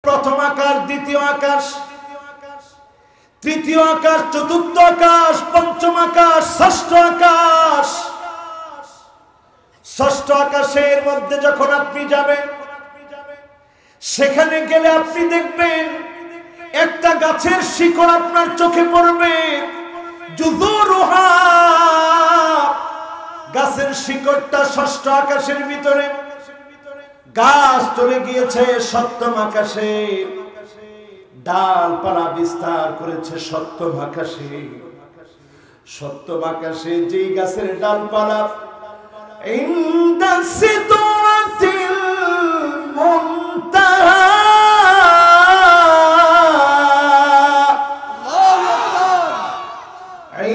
প্রথম আকাশ, দ্বিতীয় আকাশ, তৃতীয় আকাশ, চতুর্থ আকাশ, পঞ্চম আকাশ, ষষ্ঠ আকাশ। ষষ্ঠ আকাশের মধ্যে যখন আপনি যাবেন, সেখানে গেলে আপনি দেখবেন একটা গাছের শিকড় আপনার চোখে পড়বে। জুযুরুহা, গাছের শিকড়টা ষষ্ঠ আকাশের ভিতরে। গাছ চলে গিয়েছে সপ্তম আকাশে, ডালপালা বিস্তার করেছে সপ্তম আকাশে। সপ্তম আকাশে যেই গাছের ডালপালা ইনদা সিদরাতিল মুনতাহা,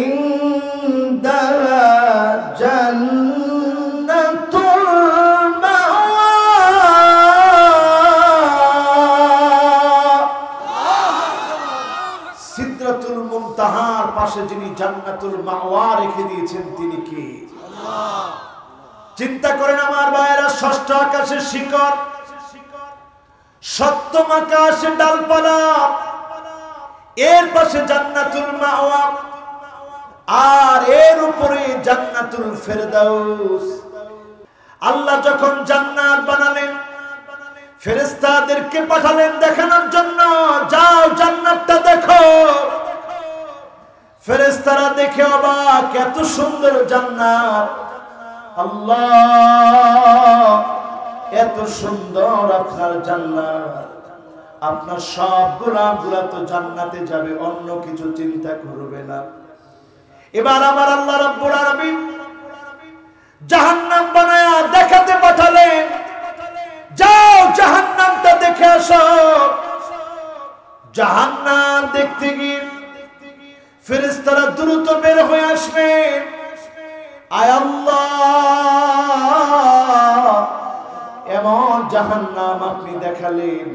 ইনদাহা জান্নাতুল মাওয়া। সিদরাতুল মুনতাহার পাশে যিনি জান্নাতুল মাওয়া রেখে দিয়েছেন তিনি কে? আল্লাহ। চিন্তা করেন আমার ভাইয়েরা, ষষ্ঠ আকাশের শিকড়, সপ্তম আকাশে ডালপালা, এর পাশে জান্নাতুল মাওয়া, আর এর উপরে জান্নাতুল ফেরদাউস। আল্লাহ যখন জান্নাত বানালেন, ফেরেশতাদেরকে পাঠালেন দেখানোর জন্য, যাও জান্নাতটা দেখো। ফেরেশতারা দেখে অবাক, এত সুন্দর জান্নাত। আল্লাহ, এত সুন্দর আপনার জান্নাত, আপনার সব গোলামগুলা তো জান্নাতে যাবে, অন্য কিছু চিন্তা করবে না। এবার আমার আল্লাহ রাব্বুল আলামিন জাহান্নাম বানায়া দেখাতে পাঠালেন, যাও জাহান্নামটা দেখে আসো। জাহান্নাম দেখতে গিয়ে ফেরেশতারা দ্রুত বের হয়ে আসবেন। আয় আল্লাহ, এমন জাহান্নাম আপনি দেখালেন,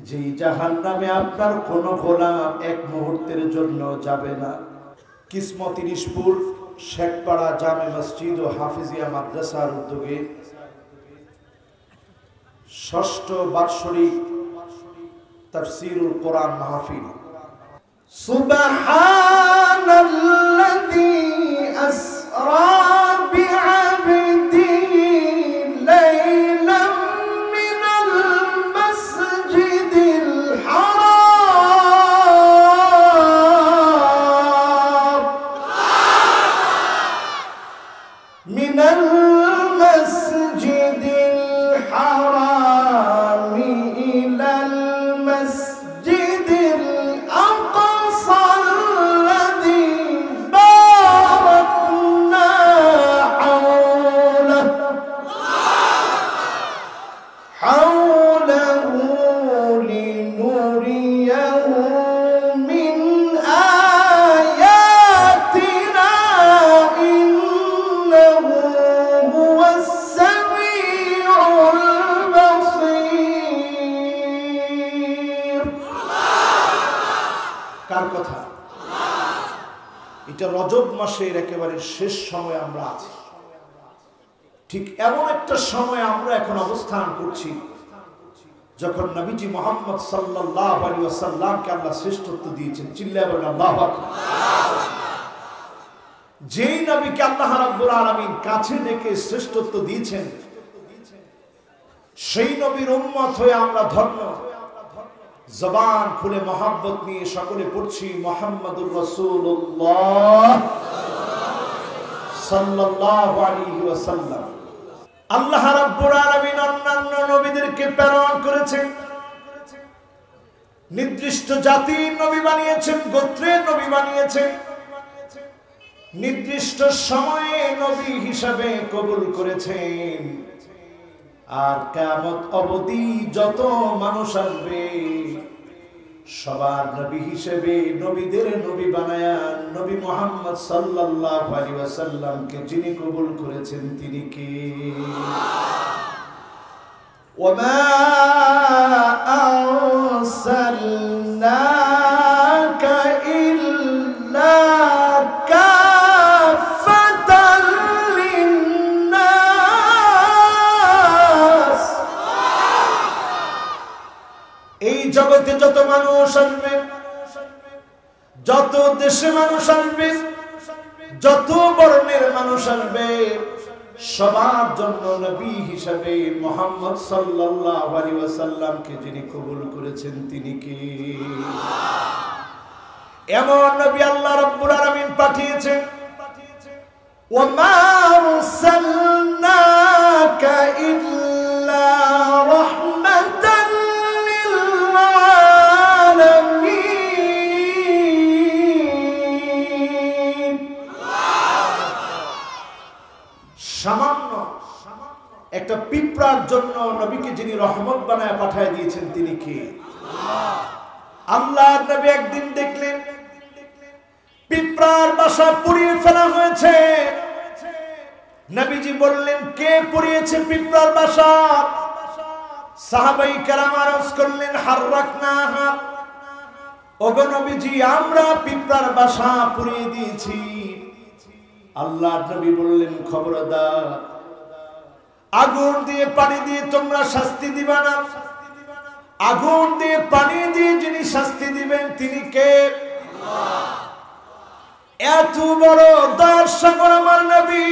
যেই জাহান্নামে আপনার কোন গোলাম এক মুহূর্তের জন্য যাবে না। কিসমত ইরিশপুর শেখপাড়া জামে মসজিদ ও হাফিজিয়া মাদ্রাসার উদ্যোগে ষষ্ঠ বাৎসরিক তাফসীরুল কোরআন মাহফিল। সুবহানাল্লাযী আসরা বিআবদিহি লাইলাম মিনাল মাসজিদিল হারাম, মিনাল মাসজিদিল হারাম ইলাল মাসজিদিল আকসা আল্লাযী বারাকনা হাওলাহু লিনুরিয়াহু মিন আয়াতিনা ইন্নাহু হুয়াস সামিউল বাসীর। কার কথা? এটা রজব মাসের একেবারে শেষ সময় আমরা আছি। ঠিক এমন একটা সময় আমরা এখন অবস্থান করছি যখন নবীজি মুহাম্মদ সাল্লাল্লাহু আলাইহি ওয়াসাল্লামকে আল্লাহ শ্রেষ্ঠত্ব দিয়েছেন। চিল্লায়ে বলেন আল্লাহু আকবার। যেই নবীকে আল্লাহ রাব্বুল আলামিন কাছে ডেকে শ্রেষ্ঠত্ব দিয়েছেন, সেই নবীর উম্মত হয়ে আমরা ধন্য। জবান খুলে মহব্বত নিয়ে সকলে পড়ছি মুহাম্মাদুর রাসূলুল্লাহ সাল্লাল্লাহু আলাইহি ওয়াসাল্লাম। আল্লাহ রাব্বুল আলামিন অন্যান্য নবীদেরকে প্রেরণ করেছেন, নির্দিষ্ট জাতির নবী বানিয়েছেন, গোত্রের নবী বানিয়েছেন, নির্দিষ্ট সময়ে নবী হিসাবে কবুল করেছেন। আর কিয়ামত অবধি যত মানুষ আসবে সবার নবী হিসেবে নবীদের নবী বানায়া নবী মুহাম্মদ সাল্লাল্লাহু আলাইহি ওয়াসাল্লামকে যিনি কবুল করেছেন তিনি কে? ওয়ামা আরসালনাকা ইল্লা কাফাতাল লিন্নাস। এই জগতে যত মানুষ আসবে, যত দেশে মানুষ আসবে, যত বর্ণের মানুষ আসবে, সবার জন্য নবী হিসাবে মুহাম্মদ সাল্লাল্লাহু আলাইহি ওয়াসাল্লামকে যিনি কবুল করেছেন তিনি কে? এমন নবী আল্লাহ রাব্বুল আলামিন পাঠিয়েছেন, ওয়ামা আরসালনাকা ইল্লা রাহমাতান লিল আলামিন। সামান্য একটা পিঁপড়ার জন্য নবীকে যিনি রহমত বানায় পাঠিয়ে দিয়েছেন তিনি কে? আল্লাহ নবী একদিন দেখলেন পিঁপড়ার বাসা পুড়িয়ে ফেলা হয়েছে। নবীজি বললেন, কে পুড়িয়েছে পিঁপড়ার বাসা? সাহাবাই কেরাম আরজ করলেন, হাররাকনাহা, ওগো নবীজি আমরা পিঁপড়ার বাসা পুড়িয়ে দিয়েছি। আল্লাহ নবী বললেন, খবরদার, আগুন দিয়ে পানি দিয়ে তোমরা শাস্তি দিবা না। আগুন দিয়ে পানি দিয়ে যিনি শাস্তি দিবেন তিনি কে? এত বড় দর্শকর আমার নবী,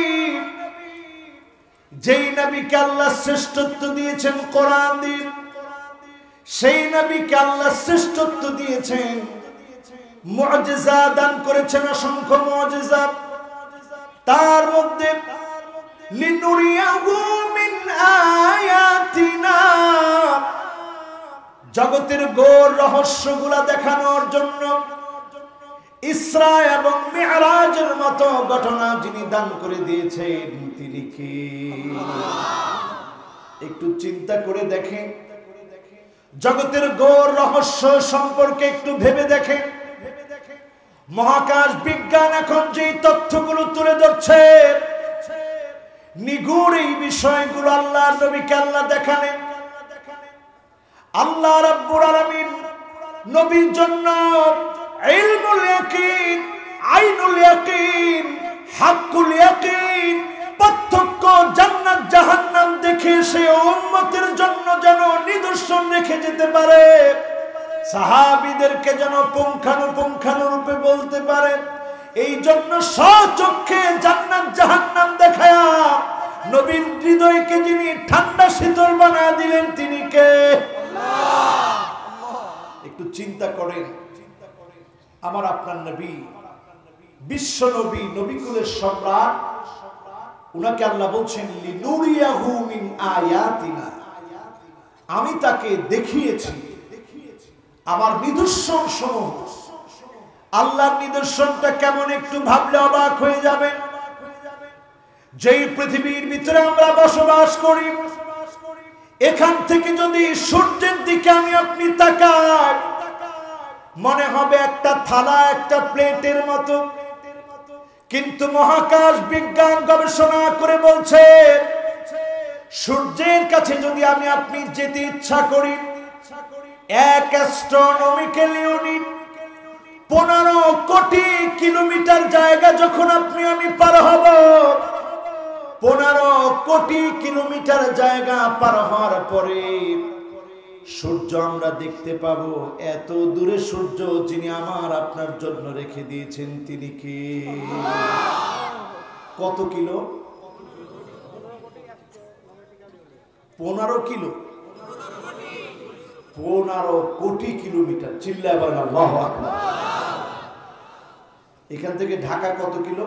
যেই নবীকে আল্লাহ শ্রেষ্ঠত্ব দিয়েছেন কোরআন দিয়ে, সেই নবীকে আল্লাহ শ্রেষ্ঠত্ব দিয়েছেন, মুআজিজা দান করেছেন, অসংখ্য মুআজিজা। তার মধ্যে লিনুরিয়াহু মিন আয়াতিনা, জগতের গোর রহস্যগুলা দেখানোর জন্য ইসরা এবং মিরাজের মতো ঘটনা যিনি দান করে দিয়েছেন তিনি কে? একটু চিন্তা করে দেখেন, জগতের গোর রহস্য সম্পর্কে একটু ভেবে দেখেন। মহাকাশ বিজ্ঞান এখন যেই তথ্যগুলো তুলে ধরছে, নিগুড় এই বিষয়গুলো আল্লাহর নবীকে আল্লাহ দেখালেন। আল্লাহ রাব্বুল আলামিন নবীর জন্য ইলমুল ইয়াকিন, আইনুল ইয়াকিন, হাক্কুল ইয়াকিন, পার্থক্য জান্নাত জাহান্নাম দেখে সে উম্মতের জন্য যেন নিদর্শন রেখে যেতে পারে, সাহাবীদেরকে যেন পুঙ্খানুপুঙ্খানুরূপে বলতে পারে, এই জন্য স্বচক্ষে জান্নাত জাহান্নাম দেখায়া নবীর হৃদয়কে যিনি ঠান্ডা শীতল বানায় দিলেন তিনি কে? একটু চিন্তা করেন, আমার আপনার নবী, বিশ্ব নবী, নবীকুলের সম্রাট, উনাকে আল্লাহ বলছেন লিনুরিয়াহু মিন আয়াতিনা, আমি তাকে দেখিয়েছি আমার নিদর্শন সমূহ। আল্লাহর নিদর্শনটা কেমন একটু ভাবলে অবাক হয়ে যাবেন। যেই পৃথিবীর ভিতরে আমরা বসবাস করি, এখান থেকে যদি সূর্যের দিকে আমি আপনি তাকাই, মনে হবে একটা থালা, একটা প্লেটের মতো। কিন্তু মহাকাশ বিজ্ঞান গবেষণা করে বলছে, সূর্যের কাছে যদি আমি আপনি যেতে ইচ্ছা করি, 1 অ্যাস্ট্রোনমিক্যাল ইউনিট 15 কোটি কিলোমিটার জায়গা যখন আপনি আমি পার হব, 15 কোটি কিলোমিটার জায়গা পার হওয়ার পরে সূর্য আমরা দেখতে পাবো। এত দূরে সূর্য যিনি আমার আপনার জন্য রেখে দিয়েছেন তিনি কে? কত কিলো? 15 কিলো, 15 কোটি কিলোমিটার। চিল্লায় বলেন আল্লাহু আকবার। এখান থেকে ঢাকা কত কিলো?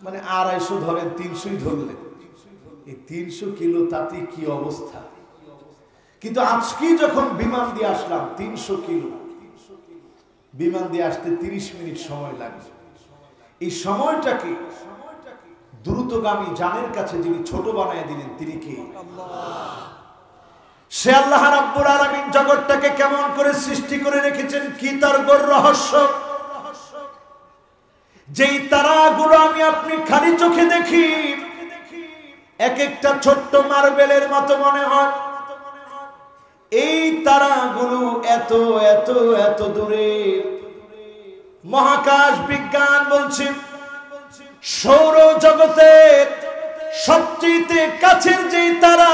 মানে 250 ধরেন, 300ই ধরলেন, এই 300 কিলো, তাতে কি অবস্থা। কিন্তু আজকে যখন বিমান দিয়ে আসলাম, 300 কিলো বিমান দিয়ে আসতে 30 মিনিট সময় লাগবে। এই সময়টাকে দ্রুতগামী জানের কাছে যিনি ছোট বানায় দিলেন তিনি কে? সে আল্লাহ রাব্বুল আলামিন জগৎটাকে কেমন করে সৃষ্টি করে রেখেছেন, কি তার গোর রহস্য। যেই তারাগুলো আমি আপনি খালি চোখে দেখি, এক একটা ছোট্ট মার্বেলের মতো মনে হয়। এই তারাগুলো এত এত এত দূরে। মহাকাশ বিজ্ঞান বলছে সৌর জগতের সবচেয়ে কাছের যেই তারা,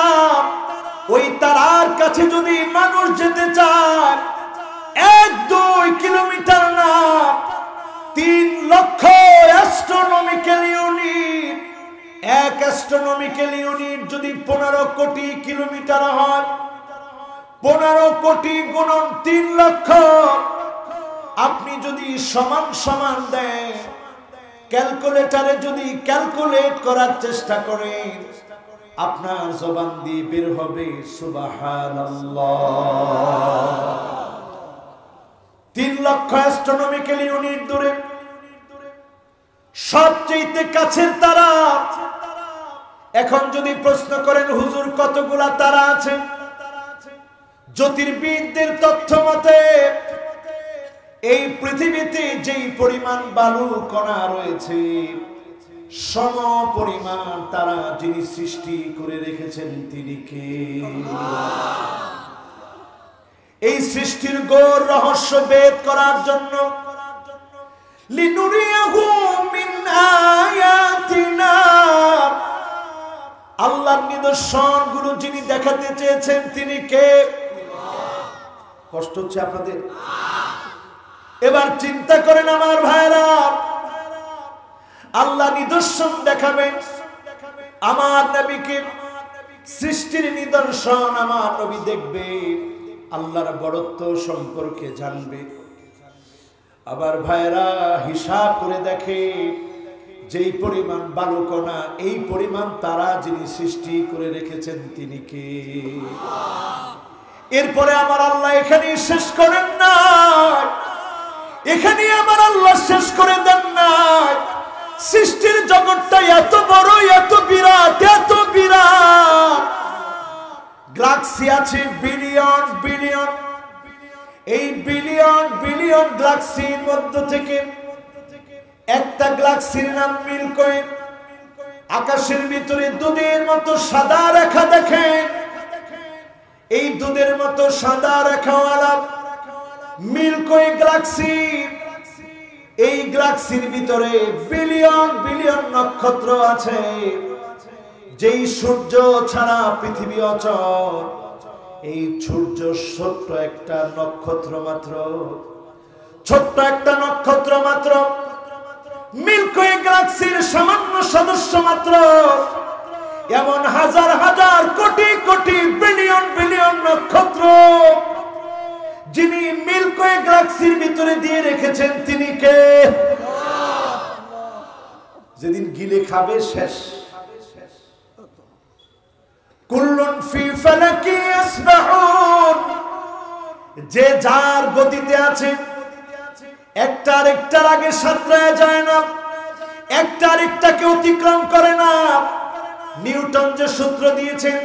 3 লক্ষ অ্যাস্ট্রোনমিক্যাল ইউনিট। এক অ্যাস্ট্রোনমিক্যাল ইউনিট যদি 15 কোটি কিলোমিটার হয়, 15 কোটি গুণন 3 লক্ষ, আপনি যদি সমান সমান দেন, ক্যালকুলেটরে যদি ক্যালকুলেট করার চেষ্টা করেন, আপনার জবান দিয়ে বের হবে সুবহানাল্লাহ। 3 লক্ষ অ্যাস্ট্রোনমিক্যাল ইউনিট দূরে সবচেয়ে কাছের তারা। এখন যদি প্রশ্ন করেন হুজুর কতগুলা তারা আছে, জ্যোতির্বিদদের তথ্য মতে এই পৃথিবীতে যেই পরিমাণ বালু কণা রয়েছে, সম পরিমাণ তারা যিনি সৃষ্টি করে রেখেছেন তিনি কে? এই সৃষ্টির গৌর রহস্য বেদ করার জন্য লিনুরিয়াহু মিন আয়াতিনা, আল্লাহর নিদর্শনগুলো যিনি দেখাতে চেয়েছেন তিনি কে? কষ্ট হচ্ছে আপনাদের? এবার চিন্তা করেন আমার ভাইরা, আল্লাহ নিদর্শন দেখাবেন আমার নবীকে, সৃষ্টির নিদর্শন আমার নবী দেখবে, আল্লাহর বড়ত্ব সম্পর্কে জানবে। আবার ভাইরা হিসাব করে দেখে, যেই পরিমাণ বালুকণা, এই পরিমাণ তারা যিনি সৃষ্টি করে রেখেছেন তিনি কে? এরপরে আমার আল্লাহ এখানে শেষ করেন না, এখানে আমার আল্লাহ শেষ করে দেন না। সৃষ্টির জগৎটা এত বড়, এত বিরাট, এত বিরাট। গ্যালাক্সি আছে বিলিয়ন বিলিয়ন। এই বিলিয়ন বিলিয়ন গ্যালাক্সির মধ্য থেকে একটা গ্যালাক্সির নাম মিল্কি ওয়ে। আকাশের ভিতরে দুধের মতো সাদা রেখা দেখেন, এই দুধের মতো সাদা রেখাওয়ালা মিল্কি ওয়ে গ্যালাক্সি। এই গ্যালাক্সির ভিতরে বিলিয়ন বিলিয়ন নক্ষত্র আছে। যেই সূর্য ছাড়া পৃথিবী অচল, এই সূর্য ছোট্ট একটা নক্ষত্র মাত্র, ছোট্ট একটা নক্ষত্র মাত্র। মিল্কি ওয়ে গ্যালাক্সির সামান্য সদস্য মাত্র। এমন হাজার হাজার কোটি কোটি বিলিয়ন বিলিয়ন নক্ষত্র যিনি মিল্কি ওয়ে গ্যালাক্সির ভিতরে দিয়ে রেখেছেন তিনি কে? যেদিন গিলে খাবে শেষ। কুল্লুন ফি ফালাকি ইয়াসবাহুন, যে যার গতিতে আছে, একটা আরেকটার আগে সাঁতরায় যায় না, একটা আরেকটাকে অতিক্রম করে না। নিউটন যে সূত্র দিয়েছেন,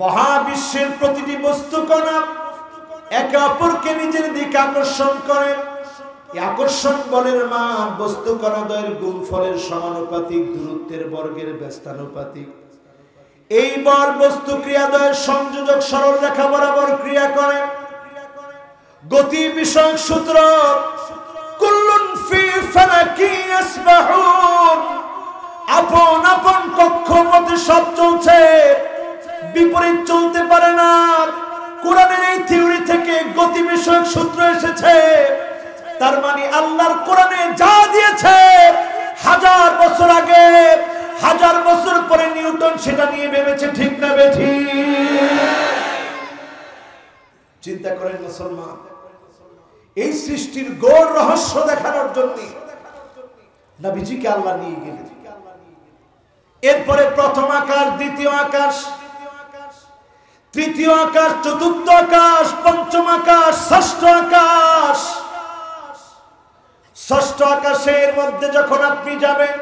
মহাবিশ্বের প্রতিটি বস্তু কণা একে অপরকে নিজের দিকে আকর্ষণ করে। এই আকর্ষণ বলের মান বস্তু কণাদ্বয়ের গুণফলের সমানুপাতিক, দূরত্বের বর্গের ব্যস্তানুপাতিক। এই বল বস্তু ক্রিয়াদ্বয়ের সংযোজক সরল রেখা বরাবর ক্রিয়া করে। গতি বিষয়ক সূত্র কুল্লুন ফি ফালাকি ইয়াসবাহুন, আপন আপন কক্ষপথে সব চলছে, বিপরীত চলতে পারে না। কোরআনের এই থিওরি থেকে গতি বিষয়ক সূত্র এসেছে। তার মানে আল্লাহর কোরআনে যা দিয়েছে, 1000 বছর আগে, 1000 বছর পরে নিউটন সেটা নিয়ে ভেবেছে, ঠিক না বেঠিক? চিন্তা করেন মুসলমান, এই সৃষ্টির গৌর রহস্য দেখানোর জন্য নবীজিকে আল্লাহ নিয়ে গেলেন। এরপরে প্রথম আকাশ, দ্বিতীয় আকাশ, তৃতীয় আকাশ, চতুর্থ আকাশ, পঞ্চম আকাশ, ষষ্ঠ আকাশ। ষষ্ঠ আকাশের মধ্যে যখন আপনি যাবেন,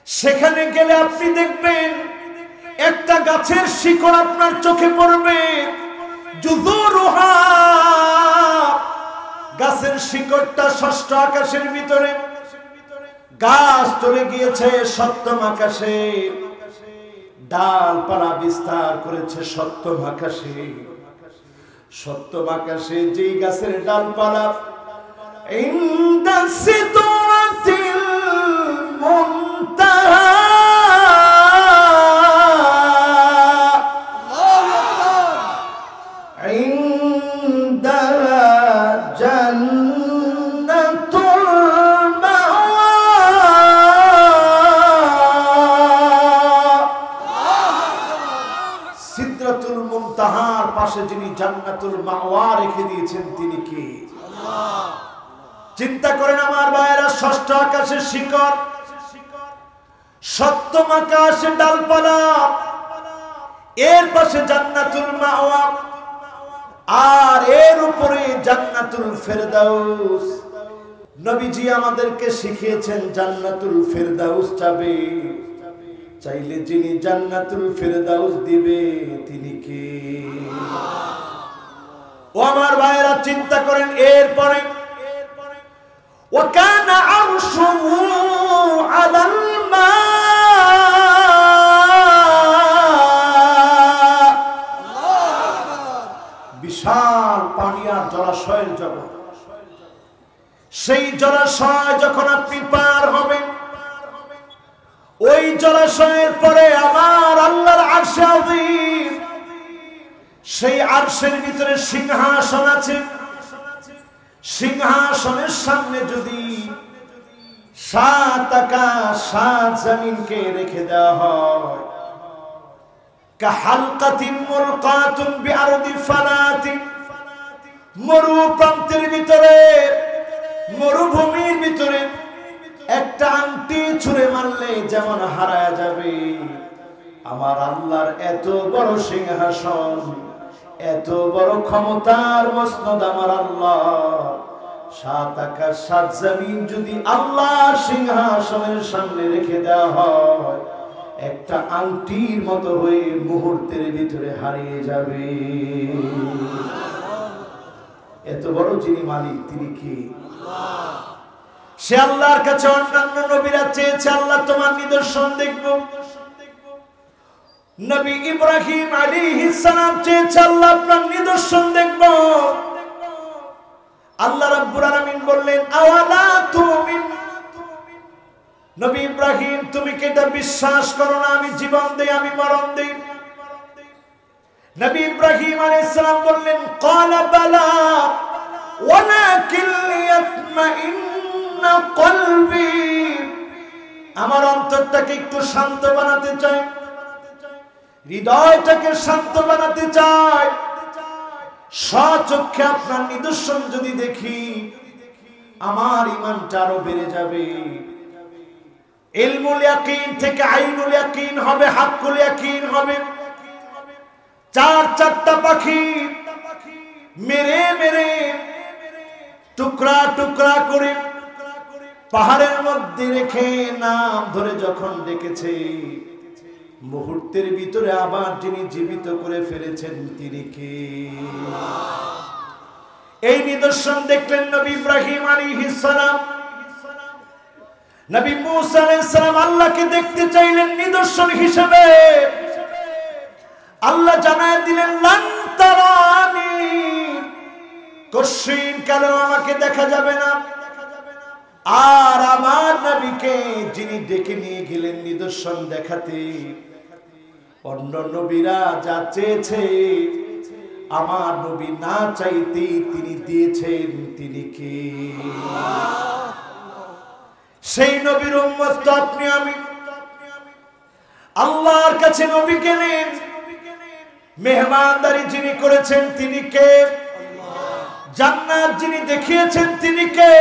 সেখানে গেলে আপনি দেখবেন একটা গাছের শিকড় আপনার চোখে পড়বে। জুযুরুহা, গাছের শিকড়টা ষষ্ঠ আকাশের ভিতরে। গাছ চলে গিয়েছে সপ্তম আকাশে, ডালপালা বিস্তার করেছে সপ্তম আকাশে। সপ্তম আকাশে যেই গাছের ডালপালা ইনদা সিদরাতিল মুনতাহা, ইনদা জান্নাতুল সিদরাতুল মুনতাহার পাশে যিনি জান্নাতুল মাওয়া রেখে দিয়েছেন তিনি কে? আল্লাহ। চিন্তা করেন আমার ভাইয়েরা, ষষ্ঠ আকাশের শিকড়, সপ্তম আকাশে ডালপালা, এর পাশে জান্নাতুল মাওয়া, আর এর উপরে জান্নাতুল ফেরদাউস। নবীজি আমাদেরকে শিখিয়েছেন জান্নাতুল ফেরদাউস যাবে, চাইলে যিনি জান্নাতুল ফেরদাউস দিবে তিনি কে? ও আমার ভাইয়েরা, চিন্তা করেন এরপরে ওয়াকানা আরশুহু আলাল মা, বিশাল পানি আর জলাশয়ের জগৎ। সেই জলাশয় যখন আপনি পার হবেন, ওই জলাশয়ের পরে আমার আল্লাহর আরশ আযীম, সেই আরশের ভিতরে সিংহাসন আছে। সিংহাসনের সামনে যদি 7 আকাশ 7 জমিনকে রেখে দেওয়া হয়, কাহালকাতিন মুলকাতুন বিআরদি ফালাতিন, মরু প্রান্তের ভিতরে, মরুভূমির ভিতরে একটা আংটি ছুঁড়ে মারলে যেমন হারায় যাবে, আমার আল্লাহর এত বড় সিংহাসন, এত বড় ক্ষমতার মসনদ আমার আল্লাহ। 7 আকাশ 7 জমিন যদি আল্লাহর সিংহাসনের সামনে রেখে দেওয়া হয়, একটা আংটির মতো হয়ে মুহূর্তের ভিতরে হারিয়ে যাবে। এত বড় যিনি মালিক তিনি কি? আল্লাহ। সে আল্লাহর কাছে অন্যান্য নবীরা চেয়েছে, আল্লাহ তোমার নিদর্শন দেখব। নবী ইব্রাহিম আলাইহিস সালাম চেয়েছে, আল্লাহ আপনার নিদর্শন দেখব। আল্লাহ রাব্বুল আলামিন বললেন, আওয়ালা তুমিন, নবী ইব্রাহিম তুমি কি এটা বিশ্বাস করো না আমি জীবন দেই, আমি মরণ দেই? নবী ইব্রাহিম আলাইহিস সালাম বললেন, ক্বালা বালা ওয়ালাকিন লিয়াতমাইন্না কলবি, আমার অন্তরটাকে একটু শান্ত বানাতে চাই, হৃদয়টাকে শান্ত বানাতে চাই। স্বচক্ষে আপনার নিদর্শন যদি দেখি, আমার ঈমানটা আরো বেড়ে যাবে। ইলমুল ইয়াকিন থেকে আইনুল ইয়াকিন হবে, হাক্কুল ইয়াকিন হবে। 4টা পাখি মেরে মেরে টুকরা টুকরা করে পাহাড়ের মধ্যে রেখে নাম ধরে যখন ডেকেছে, মুহূর্তের ভিতরে আবার যিনি জীবিত করে ফেলেছেন তিনি কে? এই নিদর্শন দেখলেন নবী ইব্রাহিম আলাইহিস সালাম। নবী মুসা আলাইহিস সালাম আল্লাহকে দেখতে চাইলেন নিদর্শন হিসেবে। আল্লাহ জানায় দিলেন, লান তারানি, কশিন কালো আমাকে দেখা যাবে না। আর আমার নবীকে যিনি ডেকে নিয়ে গেলেন নিদর্শন দেখাতে, অন্য নবীরা যা চেয়েছে আমার নবী না চাইতে তিনি দিয়েছেন তিনি কে? সেই নবীর উম্মত তো আপনি আমি। আল্লাহর কাছে নবী গেলেন, মেহমানদারি যিনি করেছেন তিনি কে? জান্নাত যিনি দেখিয়েছেন তিনি কে?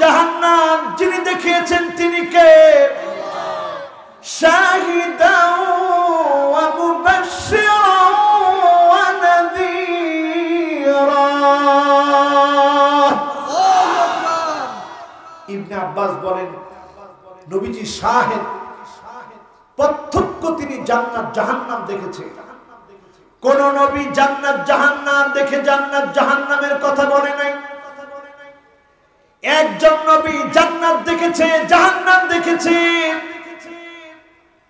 জাহান্নাম যিনি দেখিয়েছেন তিনি কে? শাহিদাও ওয়া মুবাশশিরাও ওয়া নাযীরা। ইবনে আব্বাস বলেন, নবীজি শাহিদ, প্রত্যক্ষ তিনি জান্নাত জাহান্নাম দেখেছে। কোন নবী জান্নাত জাহান্নাম দেখে জান্নাত জাহান্নামের কথা বলে নাই। একজন নবী জান্নাত দেখেছে, জাহান্নাম দেখেছে,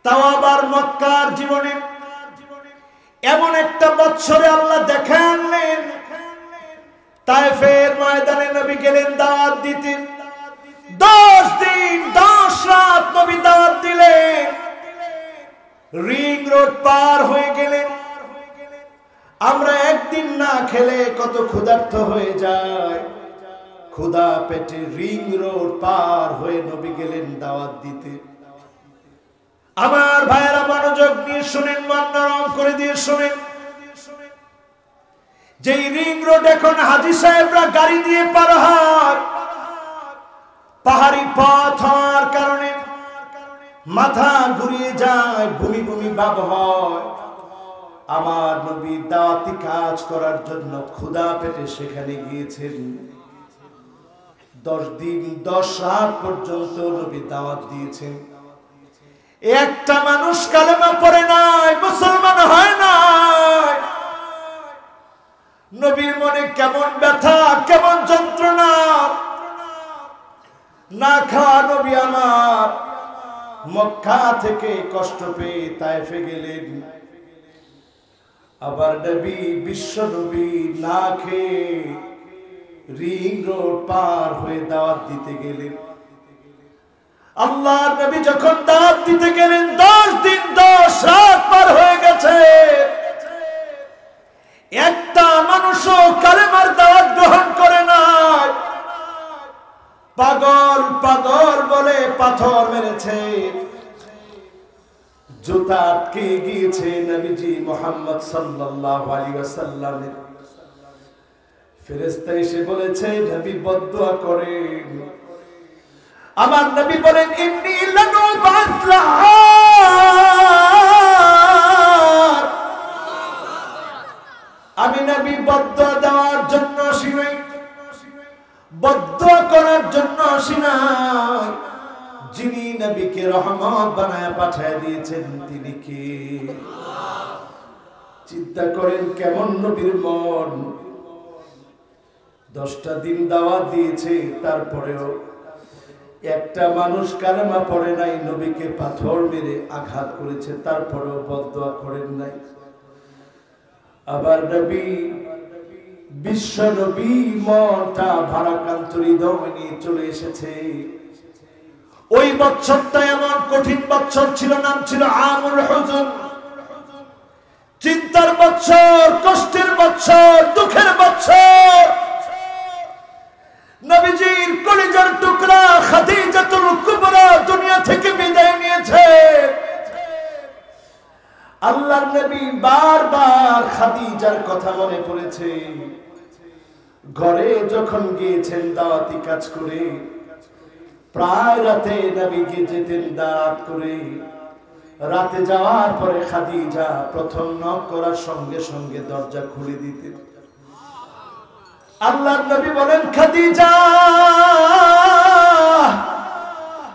তাও আবার মক্কার জীবনে। এমন একটা বছরে আল্লাহ দেখা আনলেন, তায়েফের ময়দানে নবী গেলেন দাওয়াত দিতে। 10 দিন 10 রাত নবী দাওয়াত দিলেন। রিং রোড পার হয়ে গেলেন। আমরা একদিন না খেলে কত ক্ষুধার্ত হয়ে যায়, ক্ষুধা পেটে রিং রোড পার হয়ে নবী গেলেন দাওয়াত দিতে। আমার ভাইয়েরা মনোযোগ দিয়ে শুনেন, মন নরম করে দিয়ে শুনেন। যেই রিং রোড এখন হাজী সাহেবরা গাড়ি দিয়ে পার হয়, পাহাড়ি পথ হওয়ার কারণে মাথা ঘুরিয়ে যায়, ভূমি ভূমি ভাব হয়। আমার নবী দাওয়াতি কাজ করার জন্য ক্ষুধা পেটে সেখানে গিয়েছেন। 10 দিন 10 রাত পর্যন্ত নবী দাওয়াত দিয়েছেন। একটা মানুষ কালেমা পড়ে নাই, মুসলমান হয় নাই। নবীর মনে কেমন ব্যথা, কেমন যন্ত্রণা। না খাওয়া নবী আমার মক্কা থেকে কষ্ট পেয়ে তায়েফে গেলেন। আবার নবী, বিশ্ব নবী না খেয়ে রিং রোড পার হয়ে দাওয়াত দিতে গেলেন। আল্লাহর নবী যখন দাওয়াত দিতে গেলেন, 10 দিন 10 রাত পার হয়ে গেছে, একটা মানুষও কালেমার দাওয়াত গ্রহণ করে নাই। পাগল পাগল বলে পাথর মেরেছে, জুতা আটকে গিয়েছে নবীজি মুহাম্মদ সাল্লাল্লাহু আলাইহি ওয়াসাল্লামের। ফেরেশতা এসে বলেছে নবী বদদুয়া করেন। আমার নবী বলেন ইন্নী লানুবাসলা, আমি নবী বদদুয়া দেওয়ার জন্য আসি নাই, বদদুয়া করার জন্য আসি নাই। যিনি নবীকে রহমত বানায় পাঠিয়ে দিয়েছেন তিনি কে? চিন্তা করেন কেমন নবীর মন। 10টা দিন দাওয়াত দিয়েছে, তারপরেও একটা মানুষ কালেমা পড়ে নাই, নবীকে পাথর মেরে আঘাত করেছে, তারপরেও বদদুয়া করেন নাই। আবার নবী, বিশ্ব নবী মনটা ভারাক্রান্ত হৃদয় নিয়ে চলে এসেছে। ওই বছরটা এমন কঠিন বছর ছিল, নাম ছিল আমুল হুজুন। চিন্তার বছর, কষ্টের বছর, দুঃখের বছর। নবীজির কলিজার টুকরা খাদিজাতুল কুবরা দুনিয়া থেকে বিদায় নিয়েছে। আল্লাহর নবী বারবার খাদিজার কথা মনে পড়েছে। ঘরে যখন গিয়েছেন দাওয়াতি কাজ করে, প্রায় রাতে নবীকে যেতেন দাওয়াত করে। রাতে যাওয়ার পরে খাদিজা প্রথম নক করার সঙ্গে সঙ্গে দরজা খুলে দিতেন। আল্লাহর নবী বলেন, খাদিজা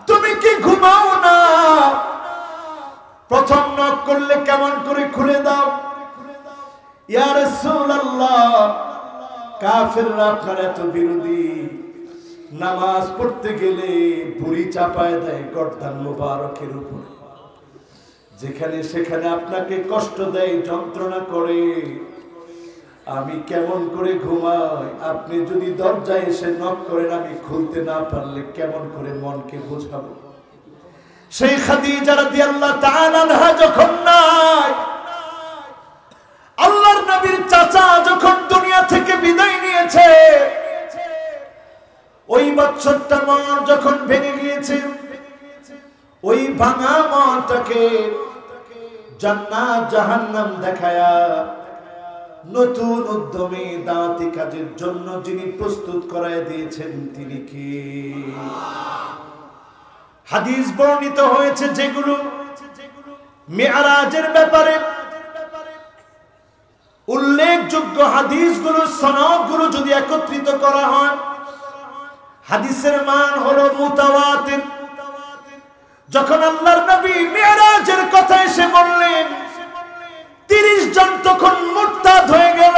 তুমি কি ঘুমাও না? প্রথম নক করলে কেমন করে খুলে দাও। ইয়া রাসূলুল্লাহ, কাফেররা আপনার এত বিরোধী, নামাজ পড়তে গেলে বুড়ি চাপায় দেয় গর্দান মোবারকের উপর, যেখানে সেখানে আপনাকে কষ্ট দেয়, যন্ত্রণা করে। আমি কেমন করে ঘুমাই? আপনি যদি দরজায় এসে নক করেন, আমি খুলতে না পারলে কেমন করে মনকে বোঝাবো? সেই খাদিজা রাদিয়াল্লাহু তাআলা আনহা যখন নাই, আল্লাহর নবীর চাচা যখন দুনিয়া থেকে বিদায় নিয়েছে, ওই বছরটা মন যখন ভেঙে গিয়েছে, ওই ভাঙা মনটাকে জান্নাত জাহান্নাম দেখায়া নতুন উদ্যমে দাওয়াতি কাজের জন্য যিনি প্রস্তুত করায় দিয়েছেন তিনি কি? হাদিস বর্ণিত হয়েছে যেগুলো মিরাজের ব্যাপারে উল্লেখযোগ্য হাদিসগুলো, সনদগুলো যদি একত্রিত করা হয়, হাদিসের মান হলো মুতাওয়াতির। যখন আল্লাহর নবী মিরাজের কথা এসে বললেন, 30 জন তখন মুরতাদ হয়ে গেল,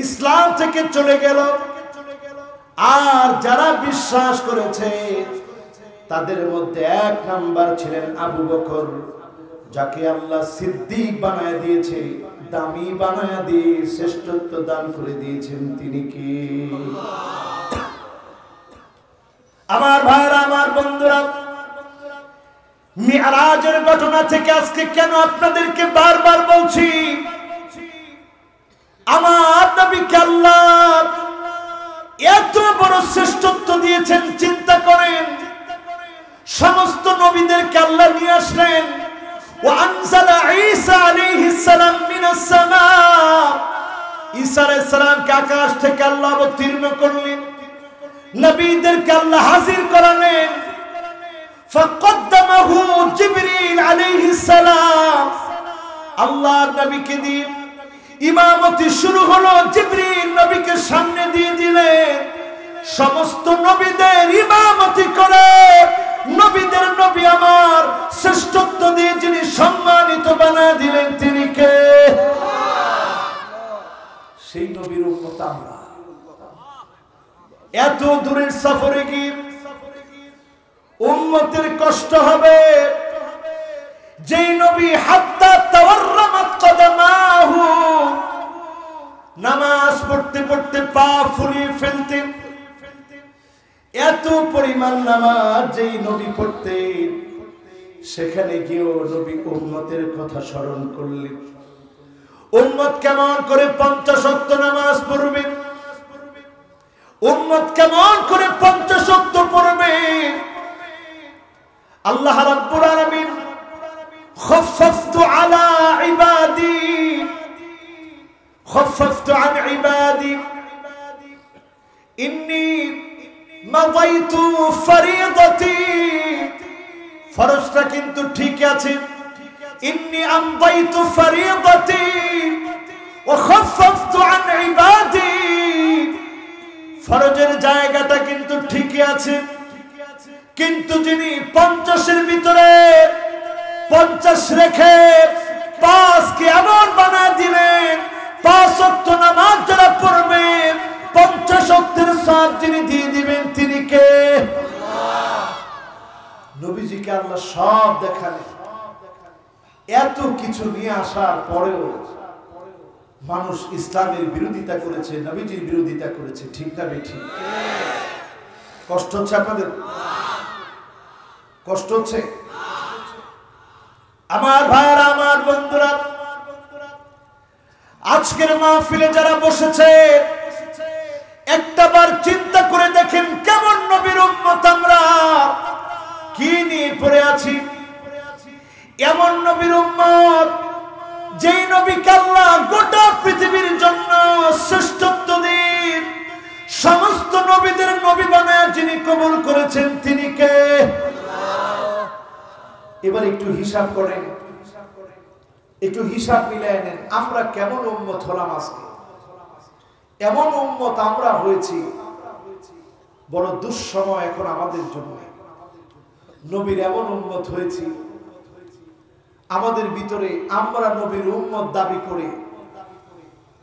ইসলাম থেকে চলে গেল। আর যারা বিশ্বাস করেছে তাদের মধ্যে 1 নাম্বার ছিলেন আবু বকর, যাকে আল্লাহ সিদ্দিক বানায় দিয়েছে, দামি বানায় দিয়ে শ্রেষ্ঠত্ব দান করে দিয়েছেন তিনি কি? আমার ভাইরা, আমার বন্ধুরা, মিরাজের ঘটনা থেকে আজকে কেন আপনাদেরকে বারবার বলছি, আমার নবীকে আল্লাহ এত বড় শ্রেষ্ঠত্ব দিয়েছেন। চিন্তা করেন, সমস্ত নবীদেরকে আল্লাহ নিয়ে আসলেন। ওয়া আনজালা ঈসা আলাইহিস সালাম মিনাস সামা, ঈসা আলাইহিস সালামকে আকাশ থেকে আল্লাহ অবতীর্ণ করলেন। নবীদেরকে আল্লাহ হাজির করালেন। ফাকদ্দামাহু জিবরিল আলাইহিস সালাম, আল্লাহর নবীকে দিয়ে ইমামতি শুরু হলো। জিবরিল নবীকে সামনে দিয়ে দিলেন। সমস্ত নবীদের ইমামতি করে নবীদের নবী আমার শ্রেষ্ঠত্ব দিয়ে যিনি সম্মানিত বানায় দিলেন তিনি কে? সেই নবীর উম্মত আমরা। এত দূরের সফরে গিয়ে উম্মতের কষ্ট হবে। যেই নবী হাত্তা তাওয়াররামাত কদমাহু, নামাজ পড়তে পড়তে পা ফুলিয়ে ফেলতেন। এত পরিমাণ নামাজ যেই নবী পড়তেন, সেখানে গিয়েও নবী উম্মতের কথা স্মরণ করলেন। উম্মত কেমন করে 50 ওয়াক্ত নামাজ পড়বে, উম্মত কেমন করে 50 ওয়াক্ত পড়বে। আল্লাহ রাব্বুল আলামিন খাফফতু আলা ইবাদি, খাফফতু আন ইবাদি ইন্নী মাদাইতু ফরিদাতি, ফরজটা কিন্তু ঠিক আছে। ইন্নী আমদাইতু ফরিদাতি ওয়া খাফফতু আন ইবাদি, ফরজের জায়গাটা কিন্তু ঠিকই আছে। কিন্তু যিনি 50-এর ভিতরে 50 রেখে 5 কে এমন বানায় দিলেন, 5 ওয়াক্ত নামাজ যারা পড়বে 50 ওয়াক্তের সওয়াব যিনি দিয়ে দিবেন তিনি কে? নবীজিকে আল্লাহ সব দেখালেন। এত কিছু নিয়ে আসার পরেও মানুষ ইসলামের বিরোধিতা করেছে, নবীজির বিরোধিতা করেছে। ঠিক না বেঠিক? কষ্ট হচ্ছে আপনাদের? কষ্ট হচ্ছে? আমার ভাইরা, আমার বন্ধুরা, আজকের মাহফিলে যারা বসেছে একটাবার চিন্তা করে দেখেন কেমন নবীর উম্মত আমরা, কি নিয়ে পড়ে আছি। এমন নবীর উম্মত যেই নবীকে আল্লাহ গোটা পৃথিবীর জন্য শ্রেষ্ঠত্ব দিয়ে সমস্ত নবীদের নবী বানায় যিনি কবুল করেছেন তিনি কে? এবার একটু হিসাব করেন, একটু হিসাব মিলিয়ে নেন, আমরা কেমন উম্মত হলাম আজকে। এমন উম্মত আমরা হয়েছি, বড় দুঃসময় এখন আমাদের জন্য। নবীর এমন উম্মত হয়েছি, আমাদের ভিতরে আমরা নবীর উম্মত দাবি করে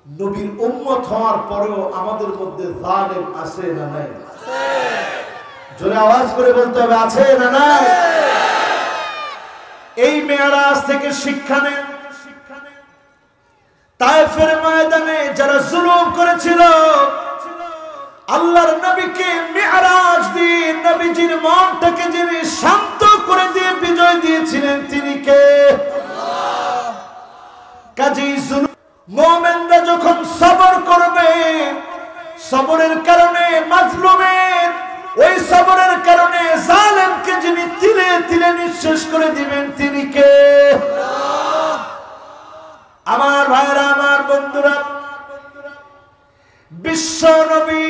নবীর উম্মত হওয়ার পরেও আমাদের মধ্যে জালেম আছে না নাই? জোরে আওয়াজ করে বলতে হবে, আছে না নাই? এই মেরাজ থেকে শিক্ষা নেন। তায়েফের ময়দানে যারা জুলুম করেছিল, আল্লাহর নবীকে মেরাজ দিয়ে নবীজির মনটাকে যিনি শান্ত করে দিয়ে বিজয় দিয়েছিলেন তিনি কে? কাজী জুলুম মুমিনরা যখন সবর করবে, সবরের কারণে মাজলুমের ওই সবরের কারণে জালেমকে যিনি তিলে তিলে নিঃশেষ করে দিবেন তিনি কে? আমার ভাইরা, আমার বন্ধুরা, বিশ্ব নবী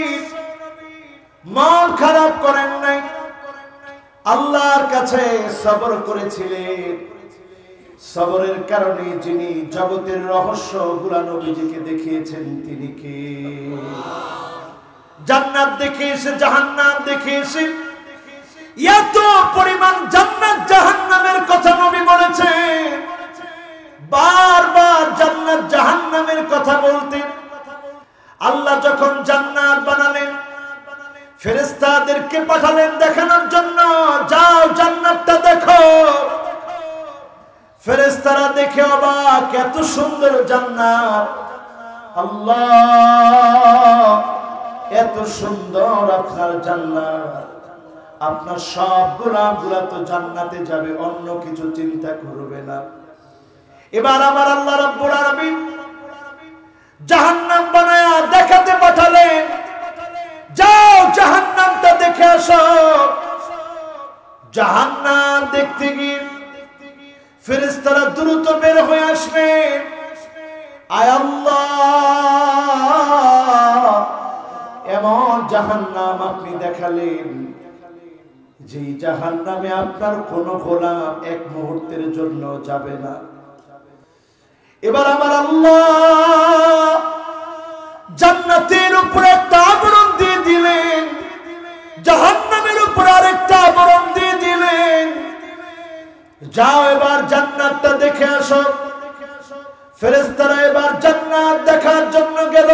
মন খারাপ করেন নাই, আল্লাহর কাছে সবর করেছিলেন। সবরের কারণে যিনি জগতের রহস্য গুলা নবীজিকে দেখিয়েছেন তিনি কে? জান্নাত দেখে এসে জাহান্নাম দেখে এসে এত পরিমাণ জান্নাত জাহান্নামের কথা নবী বলেছেন। বারবার জান্নাত জাহান্নামের কথা বলতেন। আল্লাহ যখন জান্নাত বানালেন, ফেরেশতাদেরকে পাঠালেন দেখানোর জন্য, যাও জান্নাতটা দেখো। ফেরেশতারা দেখে অবাক, এত সুন্দর জান্নাত, আল্লাহ এত সুন্দর আপনার জান্নাত, আপনার সব গোলামগুলা তো জান্নাতে যাবে, অন্য কিছু চিন্তা করবে না। এবার আমার আল্লাহ রাব্বুল আলামিন জাহান্নাম বানায়া দেখাতে পাঠালেন, যাও জাহান্নামটা দেখে আসো। জাহান্নাম দেখতে গিয়ে ফেরেশতারা দ্রুত বের হয়ে আসলেন। আয় আল্লাহ, এমন জাহান্নাম আপনি দেখালেন যেই জাহান্নামে আপনার কোন গোলাম এক মুহূর্তের জন্য যাবে না। এবার আমার আল্লাহ জান্নাতের উপরে একটা আবরণ দিয়ে দিলেন, জাহান্নামের উপরে আরেকটা আবরণ দিয়ে দিলেন। যাও এবার জান্নাতটা দেখে আসো। ফেরেশতারা এবার জান্নাত দেখার জন্য গেল।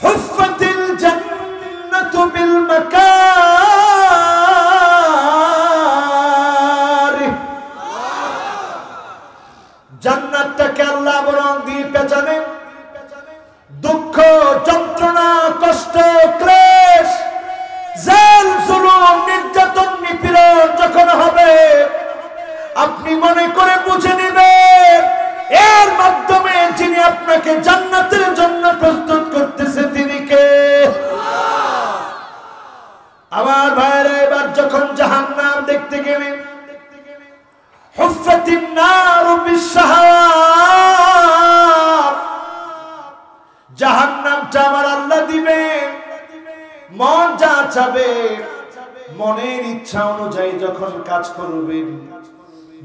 হুফফাতিল জান্নাতু বিল মাকারিহ। জান্নাতটাকে আল্লাহ আবরণ দিয়ে পেঁচালেন। দুঃখ, যন্ত্রণা, কষ্ট, ক্লেশ, জেল, জুলুম, নির্যাতন, নিপীড়ন যখন হবে, আপনি মনে করে বুঝে নেবেন এর মাধ্যমে যিনি আপনাকে জান্নাতের জন্য প্রস্তুত করতেছে তিনি কে? আমার ভাইরা, এবার যখন জাহান্নাম দেখতে গেলেন, হুফফাতিন নারু বিশ-শাহাওয়াত, জাহান্নামটা আমার আল্লাহ দিবেন। মন যা চাবে, মনের ইচ্ছা অনুযায়ী যখন কাজ করবেন,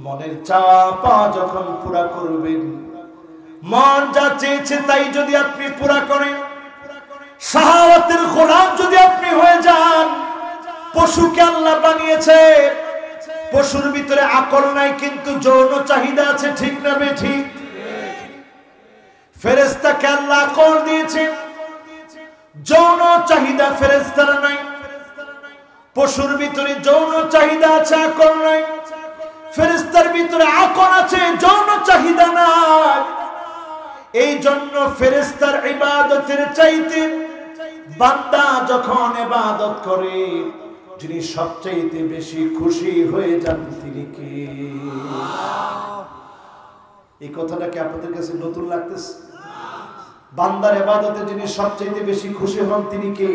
মনের চাওয়া পাওয়া যখন পুরা করবেন, মন যা চেয়েছে তাই যদি আপনি পুরা করেন, শাহাওয়াতের গোলাম যদি আপনি হয়ে যান। পশুকে আল্লাহ বানিয়েছে, পশুর ভিতরে আকল নাই কিন্তু যৌন চাহিদা আছে, ঠিক না বেঠিক? ফেরেশতাকে আল্লাহ আকল দিয়েছেন, যৌন চাহিদা ফেরেশতারা নাই। পশুর ভিতরে যৌন চাহিদা আছে, আকল নাই। ফেরেশতার ভিতরে আকল আছে, যৌন চাহিদা নাই। এই জন্য ফেরেশতার ইবাদতের চাইতে বান্দা যখন ইবাদত করে, যিনি সবচাইতে বেশি খুশি হয়ে যান তিনি কে? এই কথাটা কি আপনাদের কাছে নতুন লাগতেছে? বান্দার ইবাদতে যিনি সবচাইতে বেশি খুশি হন তিনি কে?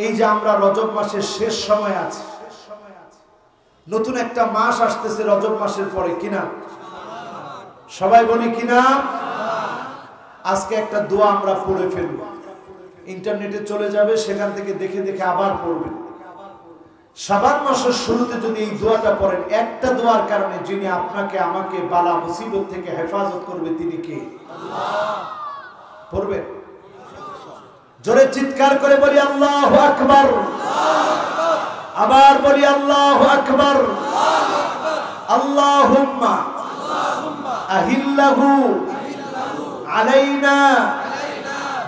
এই যে আমরা রজব মাসের শেষ সময় আছি, নতুন একটা মাস আসতেছে রজব মাসের পরে, কিনা? সবাই বলি কিনা? আজকে একটা দোয়া আমরা পড়ে ফেলব, ইন্টারনেটে চলে যাবে, সেখান থেকে দেখে দেখে আবার পড়বেন। শাবান মাসের শুরুতে যদি এই দোয়াটা পড়েন, একটা দোয়ার কারণে যিনি আপনাকে আমাকে বালা মুসিবত থেকে হেফাজত করবে তিনি কে? পড়বেন। জোরে চিৎকার করে বলি আল্লাহু আকবার। আবার বলি আল্লাহু আকবার। আল্লাহুম্মা আহিল্লাহু আলাইনা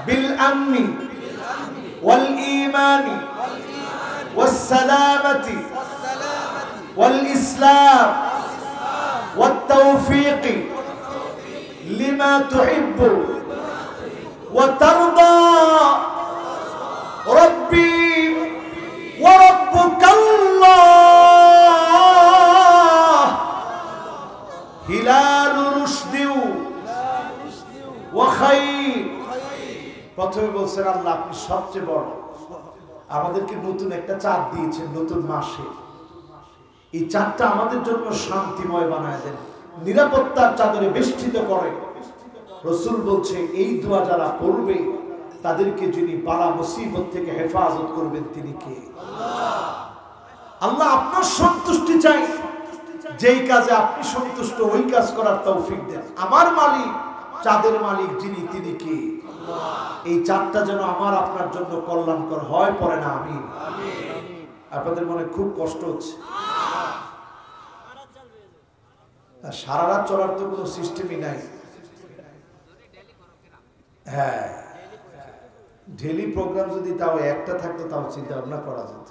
বিল আমনি ওয়াল ঈমানি ওয়াস সালামাতি ওয়াল ইসলাম ওয়াত তাওফীক লিমা তুহিব্বু ওয়া তারদা রব্বি ওয়া রাব্বুকাল্লাহ হিলালু রুশদি ওয়া খায়র। প্রথমে বলছেন আল্লাহ আপনি সবচেয়ে বড়, আমাদেরকে নতুন একটা চাঁদ দিয়েছেন নতুন মাসে। এই চাঁদটা আমাদের জন্য শান্তিময় বানায় দেন, নিরাপত্তার চাদরে বেষ্টিত করেন। রাসূল বলছে এই দোয়া যারা পড়বে তাদেরকে যিনি বালা মুসিবত থেকে হেফাজত করবেন তিনি কে? আল্লাহ আপনার সন্তুষ্টি চাই, যেই কাজে আপনি সন্তুষ্ট ওই কাজ করার তৌফিক দেন। আমার মালিক, চাঁদের মালিক যিনি তিনি কে? এই চাঁদটা যেন আমার আপনার জন্য কল্যাণকর হয়, পড়ে না আমিন। আপনাদের মনে খুব কষ্ট হচ্ছে, সারা রাত চলার তো কোনো সিস্টেমই নাই। হ্যাঁ, ডেইলি প্রোগ্রাম যদি তাও একটা থাকতো তাও চিন্তা ভাবনা করা যেত।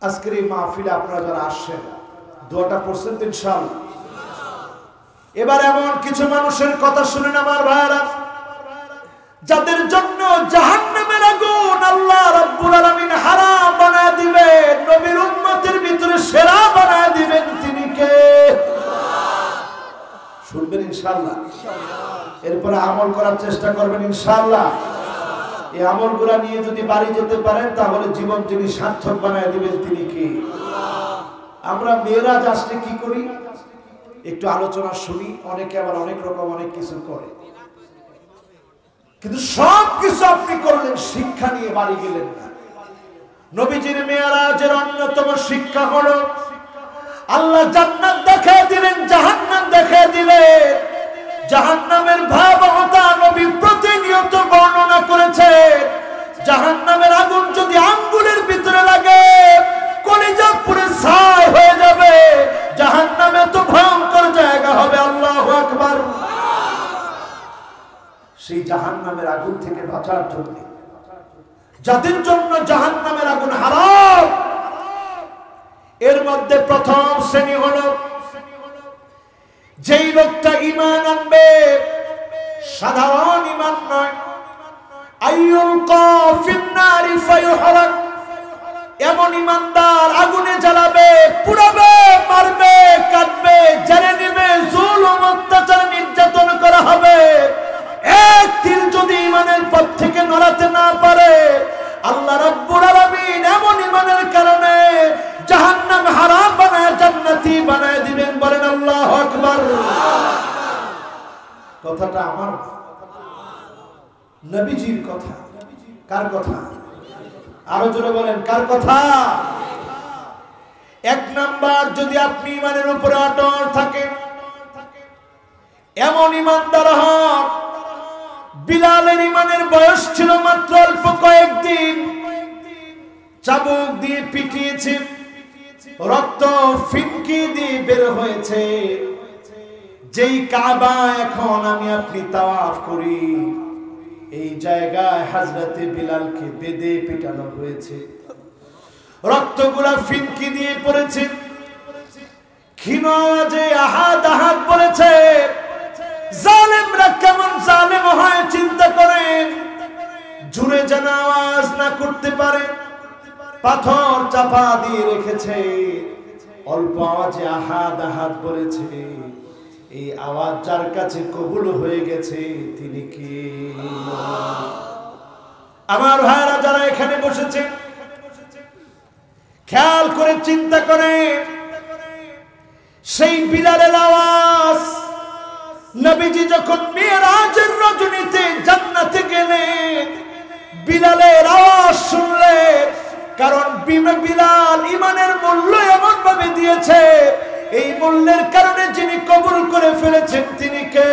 আজকের এই মাহফিলে আপনারা যারা আসছেন দোয়াটা পড়ছেন তো ইনশাআল্লাহ। এবার এমন কিছু মানুষের কথা শুনেন আমার ভাইরা, যাদের জন্য জাহান্নামের আগুন আল্লাহ রাব্বুল আলামিন হারাম বানায় দিবেন, নবীর উম্মতের ভিতরে সেরা বানায় দিবেন তিনি কে? শুনবেন ইনশাআল্লাহ, এরপরে আমল করার চেষ্টা করবেন ইনশাআল্লাহ। এই আমলগুলা নিয়ে যদি বাড়ি যেতে পারেন তাহলে জীবন যিনি সার্থক বানায় দিবেন তিনি কি? আমরা মেয়েরাজ আসলে কি করি একটু আলোচনা শুনি, অনেকে আবার অনেক রকম অনেক কিছু করে, কিন্তু সব কিছু আপনি করলেন, শিক্ষা নিয়ে বাড়ি গেলেন না। নবীজির মেরাজের অন্যতম শিক্ষা হলো আল্লাহ জান্নাত দেখায় দিলেন, জাহান্নাম দেখায় দিলেন। জাহান্নামের ভয়াবহতা নবী প্রতিনিয়ত বর্ণনা করেছে। জাহান্নামের আগুন যদি আঙ্গুলের ভিতরে লাগে কলিজা পুরো ছাই হয়ে যাবে। জাহান্নামে তো ভয়ঙ্কর জায়গা হবে, আল্লাহু আকবার। সেই জাহান্নামের আগুন থেকে বাঁচার জন্য যাদের জন্য জাহান্নামের আগুন হারাম, এর মধ্যে প্রথম শ্রেণী হলো যেই লোকটা ঈমান আনবে, সাধারণ ঈমান নয়, আইয়ুলকা ফিন্নারি ফায়ুহরাক, এমন ঈমানদার আগুনে জ্বালাবে, পুড়াবে, মারবে, কাটবে, জেনে নেবে, জুলুম অত্যাচার নির্যাতন করা হবে। এক তিল যদি ঈমানের পথ থেকে নড়াতে না পারে, আল্লাহ রাব্বুল আলামিন এমন ঈমানের কারণে জাহান্নাম হারাম বানায় জান্নাতি বানায় দিবেন। বলেন আল্লাহু আকবার। কথাটা আমার নবীজির কথা। কার কথা? আরো জোরে বলেন, কার কথা? এক নাম্বার, যদি আপনি ঈমানের উপরে অটল থাকেন, এমন ঈমানদার হন। বিলালের ঈমানের বয়স ছিল মাত্র অল্প কয়েকদিন, চাবুক দিয়ে পিটিয়েছে, রক্ত ফিনকি দিয়ে বের হয়েছে। যেই কাবা এখন আমি আপনি তাওয়াফ করি, এই জায়গায় হযরতে বিলালকে বেদে পিটানো হয়েছে, রক্তগুলা ফিনকি দিয়ে পড়েছে, ক্ষীণ আওয়াজে আহাদ আহাদ বলেছে। জালেমরা কেমন জালেম হয় চিন্তা করেন, জুড়ে যেন আওয়াজ না করতে পারে, পাথর চাপা দিয়ে রেখেছে, অল্প আওয়াজে আহাদ আহাদ বলেছে। এই আওয়াজ যার কাছে কবুল হয়ে গেছে তিনি কে? আমার ভাইরা যারা এখানে বসেছে, খেয়াল করে চিন্তা করে, সেই বিলালের আওয়াজ নবীজি যখন মিরাজের রজনীতে জান্নাতে গেলেন, বিলালের আওয়াজ শুনলেন। কারণ বিলাল ঈমানের মূল্য এমন ভাবে দিয়েছে, এই মূল্যের কারণে যিনি কবুল করে ফেলেছেন তিনি কে?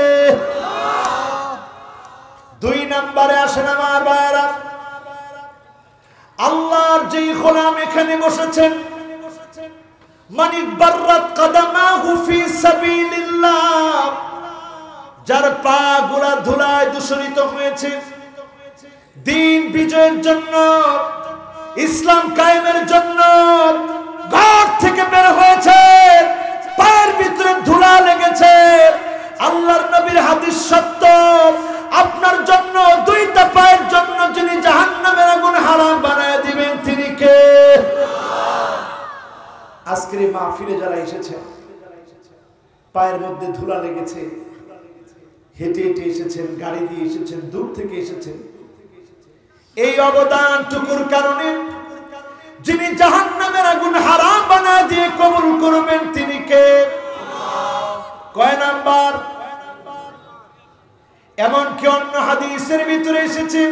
দুই নম্বরে আসেন আমার ভাইরা, আল্লাহর যেই গোলাম এখানে বসেছেন, মানি বাররাত কদমাহু ফি সাবিলিল্লাহ, যার পা গুলা ধুলায় দূষিত হয়েছে, দ্বীন বিজয়ের জন্য, ইসলাম কায়েমের জন্য ঘর থেকে বের হয়েছে, পায়ের ভিতরে ধুলা লেগেছে। আল্লাহর নবীর হাদিস সত্য, আপনার জন্য, দুইটা পায়ের জন্য যিনি জাহান্নামের আগুন হারাম বানায় দিবেন তিনি কে? আজকের এই মাহফিলে যারা এসেছেন, পায়ের মধ্যে ধুলা লেগেছে, হেঁটে হেঁটে এসেছেন, গাড়ি দিয়ে এসেছেন, দূর থেকে এসেছেন, এই অবদানটুকুর কারণে যিনি জাহান্নামের আগুন হারাম বানায় দিয়ে কবুল করবেন তিনি কে? কয় নাম্বার? এমনকি অন্য হাদিসের ভিতরে এসেছে,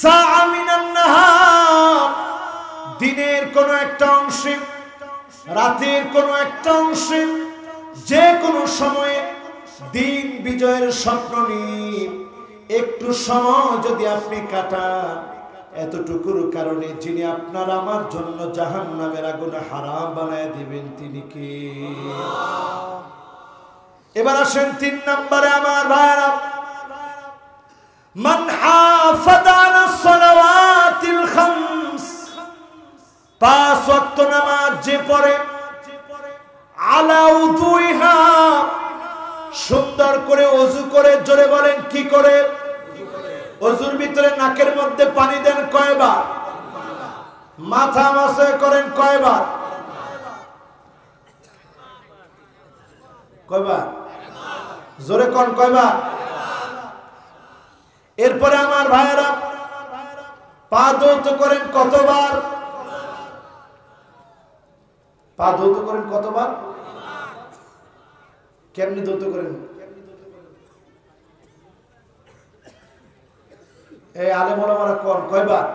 সাআ মিনান নাহার, দিনের কোন একটা অংশে, রাতের কোন একটা অংশে, যে কোনো সময়ে দিন বিজয়ের স্বপ্ন নিয়ে একটু সময় যদি আপনি কাটান, এতটুকুর কারণে যিনি আপনার আমার জন্য জাহান্নামের আগুন হারাম বানায় দিবেন তিনি কে? এবার আসেন তিন নম্বরে আমার ভাইরা, মান হাফাযা আলাস সালাওয়াতিল খামস, পাঁচ ওয়াক্ত নামাজ যে পড়ে, আলা উযুইহা, সুন্দর করে ওযু করে, জোরে বলেন কি করে? ওযুর ভিতরে নাকের মধ্যে পানি দেন কয়বার? মাথা মাসে করেন কয়বার? কয়বার? জোরে কোন কয়বার? এরপরে আমার ভাইয়েরা পা ধৌত করেন কতবার? পা ধৌত করেন কতবার? কেমনি ধৌত করেন? এই আলেম ওলামারা কোন কয়বার?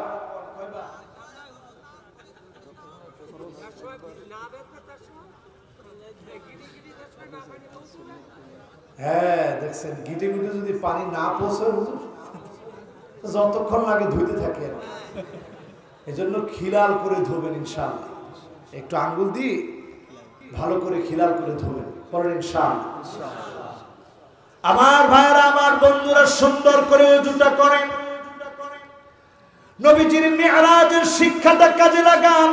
হ্যাঁ দেখছেন, গিটে গিটে যদি পানি না পৌঁছে যতক্ষণ লাগে ধুইতে থাকে আর এই জন্য খিলাল করে ধোবেন ইনশাআল্লাহ। একটু আঙ্গুল দিয়ে ভালো করে খিলাল করে ধোবেন, পরে ইনশাআল্লাহ। আমার ভাইরা, আমার বন্ধুরা, সুন্দর করে ওযুটা করেন। নবীজির মিরাজের শিক্ষাটা কাজে লাগান।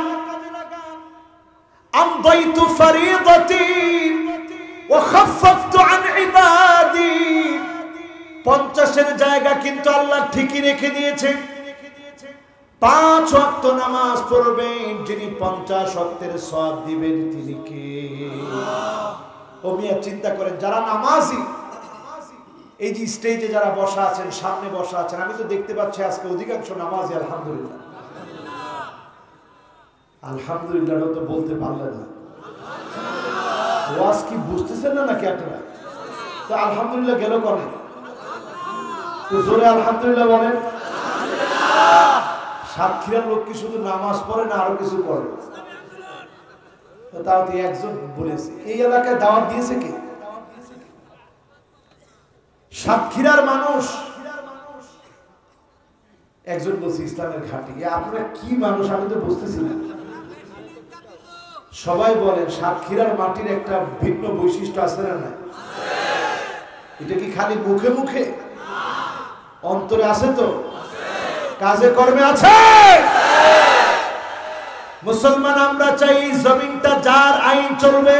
আমদাইতু ফরিদাতি ওয়া খাফফতু আন ইবাদি। 50-এর জায়গা কিন্তু আল্লাহ ঠিকই রেখে দিয়েছে। 5 ওয়াক্ত নামাজ পড়বেন, যিনি 50 ওয়াক্তের সওয়াব দিবেন তিনি কে? ও মিয়া চিন্তা করেন, যারা নামাজি, এই যে স্টেজে যারা বসা আছেন, সামনে বসা আছেন, আমি তো দেখতে পাচ্ছি আজকে অধিকাংশ নামাজি। আলহামদুলিল্লাহ, আলহামদুলিল্লাহ তো বলতে পারলেন না। ওয়াজ কি বুঝতেছেন না নাকি আপনারা? তো আলহামদুলিল্লাহ গেল কনে? তো জোরে আলহামদুলিল্লাহ বলেন। সাতক্ষীরার লোক কি শুধু নামাজ পড়ে না আরো কিছু করে? তাও একজন বলেছে, এই এলাকায় দাওয়াত দিয়েছে কে? সাতক্ষীরার মানুষ। একজন বলছে ইসলামের ঘাঁটি। আপনারা কি মানুষ আমি তো বুঝতেছি না। সবাই বলেন সাতক্ষীরার মাটির একটা ভিন্ন বৈশিষ্ট্য আছে না? না, এটা কি খালি মুখে মুখে? অন্তরে আছে তো? কাজে কর্মে আছে? মুসলমান আমরা চাই জমিনটা যার, আইন চলবে।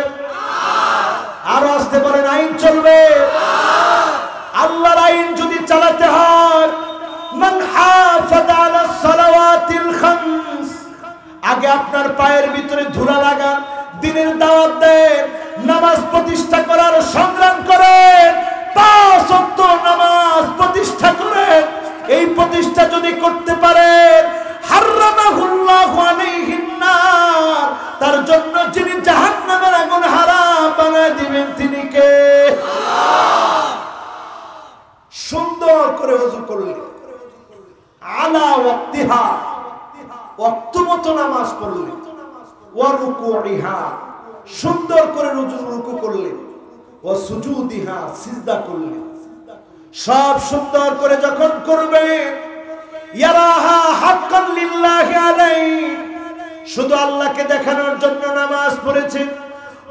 আরো আসতে পারেন, আইন চলবে। আল্লাহর আইন যদি চালাতে হয়, মান হাফাযা আলাস সালাওয়াতিল খামস, আগে আপনার পায়ের ভিতরে ধুলা লাগান, দ্বীনের দাওয়াত দেন, নামাজ প্রতিষ্ঠা করার সংগ্রাম করেন, 5 ওয়াক্ত নামাজ প্রতিষ্ঠা করেন। এই প্রতিষ্ঠা যদি করতে পারেন, হারামাহুল্লাহু আলাইহিন নার, তার জন্য যিনি জাহান্নামের আগুন হারাম বানায় দিবেন তিনি কে? আল্লাহ। সুন্দর করে ওযু করলেন, আলা ওয়াক্তিহা, ওয়াক্ত মতো নামাজ পড়লেন, ওয়া রুকুইহা, সুন্দর করে রুকু করলেন, ওয়া সুজুদিহা, সিজদা করলেন। সব সুন্দর করে যখন করবেন, ইয়ারাহা হাক্কান লিল্লাহি আলাইহি, শুধু আল্লাহকে দেখানোর জন্য নামাজ পড়েছে।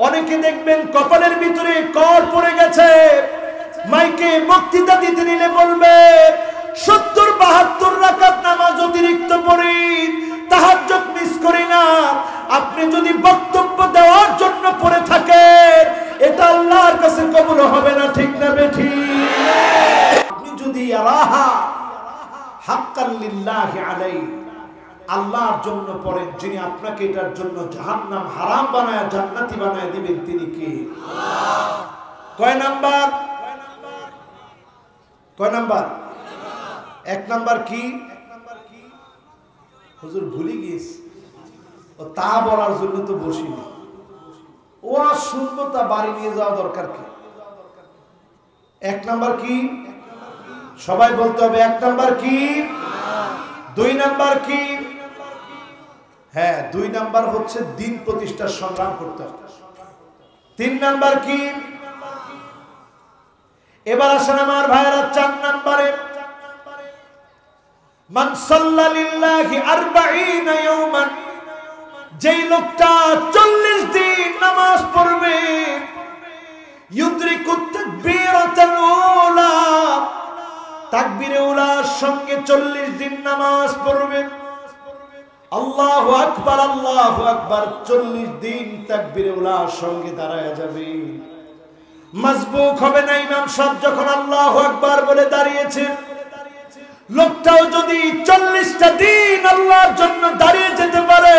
অনেকে দেখবেন কপালের ভিতরে কর পড়ে গেছে, মাইকে বক্তৃতা দিতে নিলে বলবে 70-72 রাকাত নামাজ অতিরিক্ত পড়ি, তাহাজ্জুদ মিস করি না। আপনি যদি বক্তব্য দেওয়ার জন্য পড়ে থাকেন, এটা আল্লাহর কাছে কবুল হবে না, ঠিক না বেঠিক? আপনি যদি ইয়ারাহা হাক্কান লিল্লাহি আলাইহি, আল্লাহর জন্য পড়েন, যিনি আপনাকে এটার জন্য জাহান্নাম হারাম বানায় জান্নাতি বানায় দিবেন তিনি কে? আল্লাহ। কয় নাম্বার? কয় নাম্বার? 1 নাম্বার কি? হুজুর ভুলে গিয়েছি। ও তা বলার জন্য তো বসিনি। ও শূন্যতা বাড়ি নিয়ে যাওয়া দরকার কি? 1 নাম্বার কি? সবাই বলতে হবে 1 নাম্বার কি? 2 নাম্বার কি? হ্যাঁ, 2 নাম্বার হচ্ছে দিন প্রতিষ্ঠার সংগ্রাম করতে হবে। 3 নাম্বার কি? এবার আসেন আমার ভাইরা 4 নাম্বারে, মান সাল্লা লিল্লাহি 40 ইয়াওমান, যেই লোকটা 40 দিন নামাজ পড়বে, ইউদরিকুত তাকবীরাতুল উলা, তাকবীরে উলার সঙ্গে 40 দিন নামাজ পড়বে। আল্লাহু আকবার, আল্লাহু আকবার, 40 দিন তাকবীরে উলার সঙ্গে দাঁড়ায় যাবে। মজবুক হবে না ইমাম সাহেব যখন আল্লাহু আকবার বলে দাঁড়িয়েছে। লোকটাও যদি 40টা দিন আল্লাহর জন্য দাঁড়িয়ে যেতে পারে,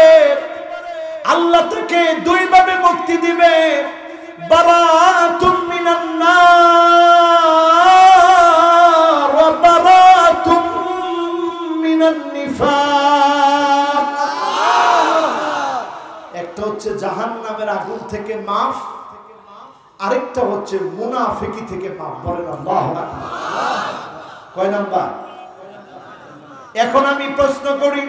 আল্লাহ তাকে 2 ভাবে মুক্তি দিবে, বারাতুম মিনান নার ওয়া বারাতুম মিনান নিফাক। থেকে মাফ, আরেকটা হচ্ছে মুনাফিকি থেকে মাফ। বলেন আল্লাহু আকবার। কয় নাম্বার? এখন আমি প্রশ্ন করি,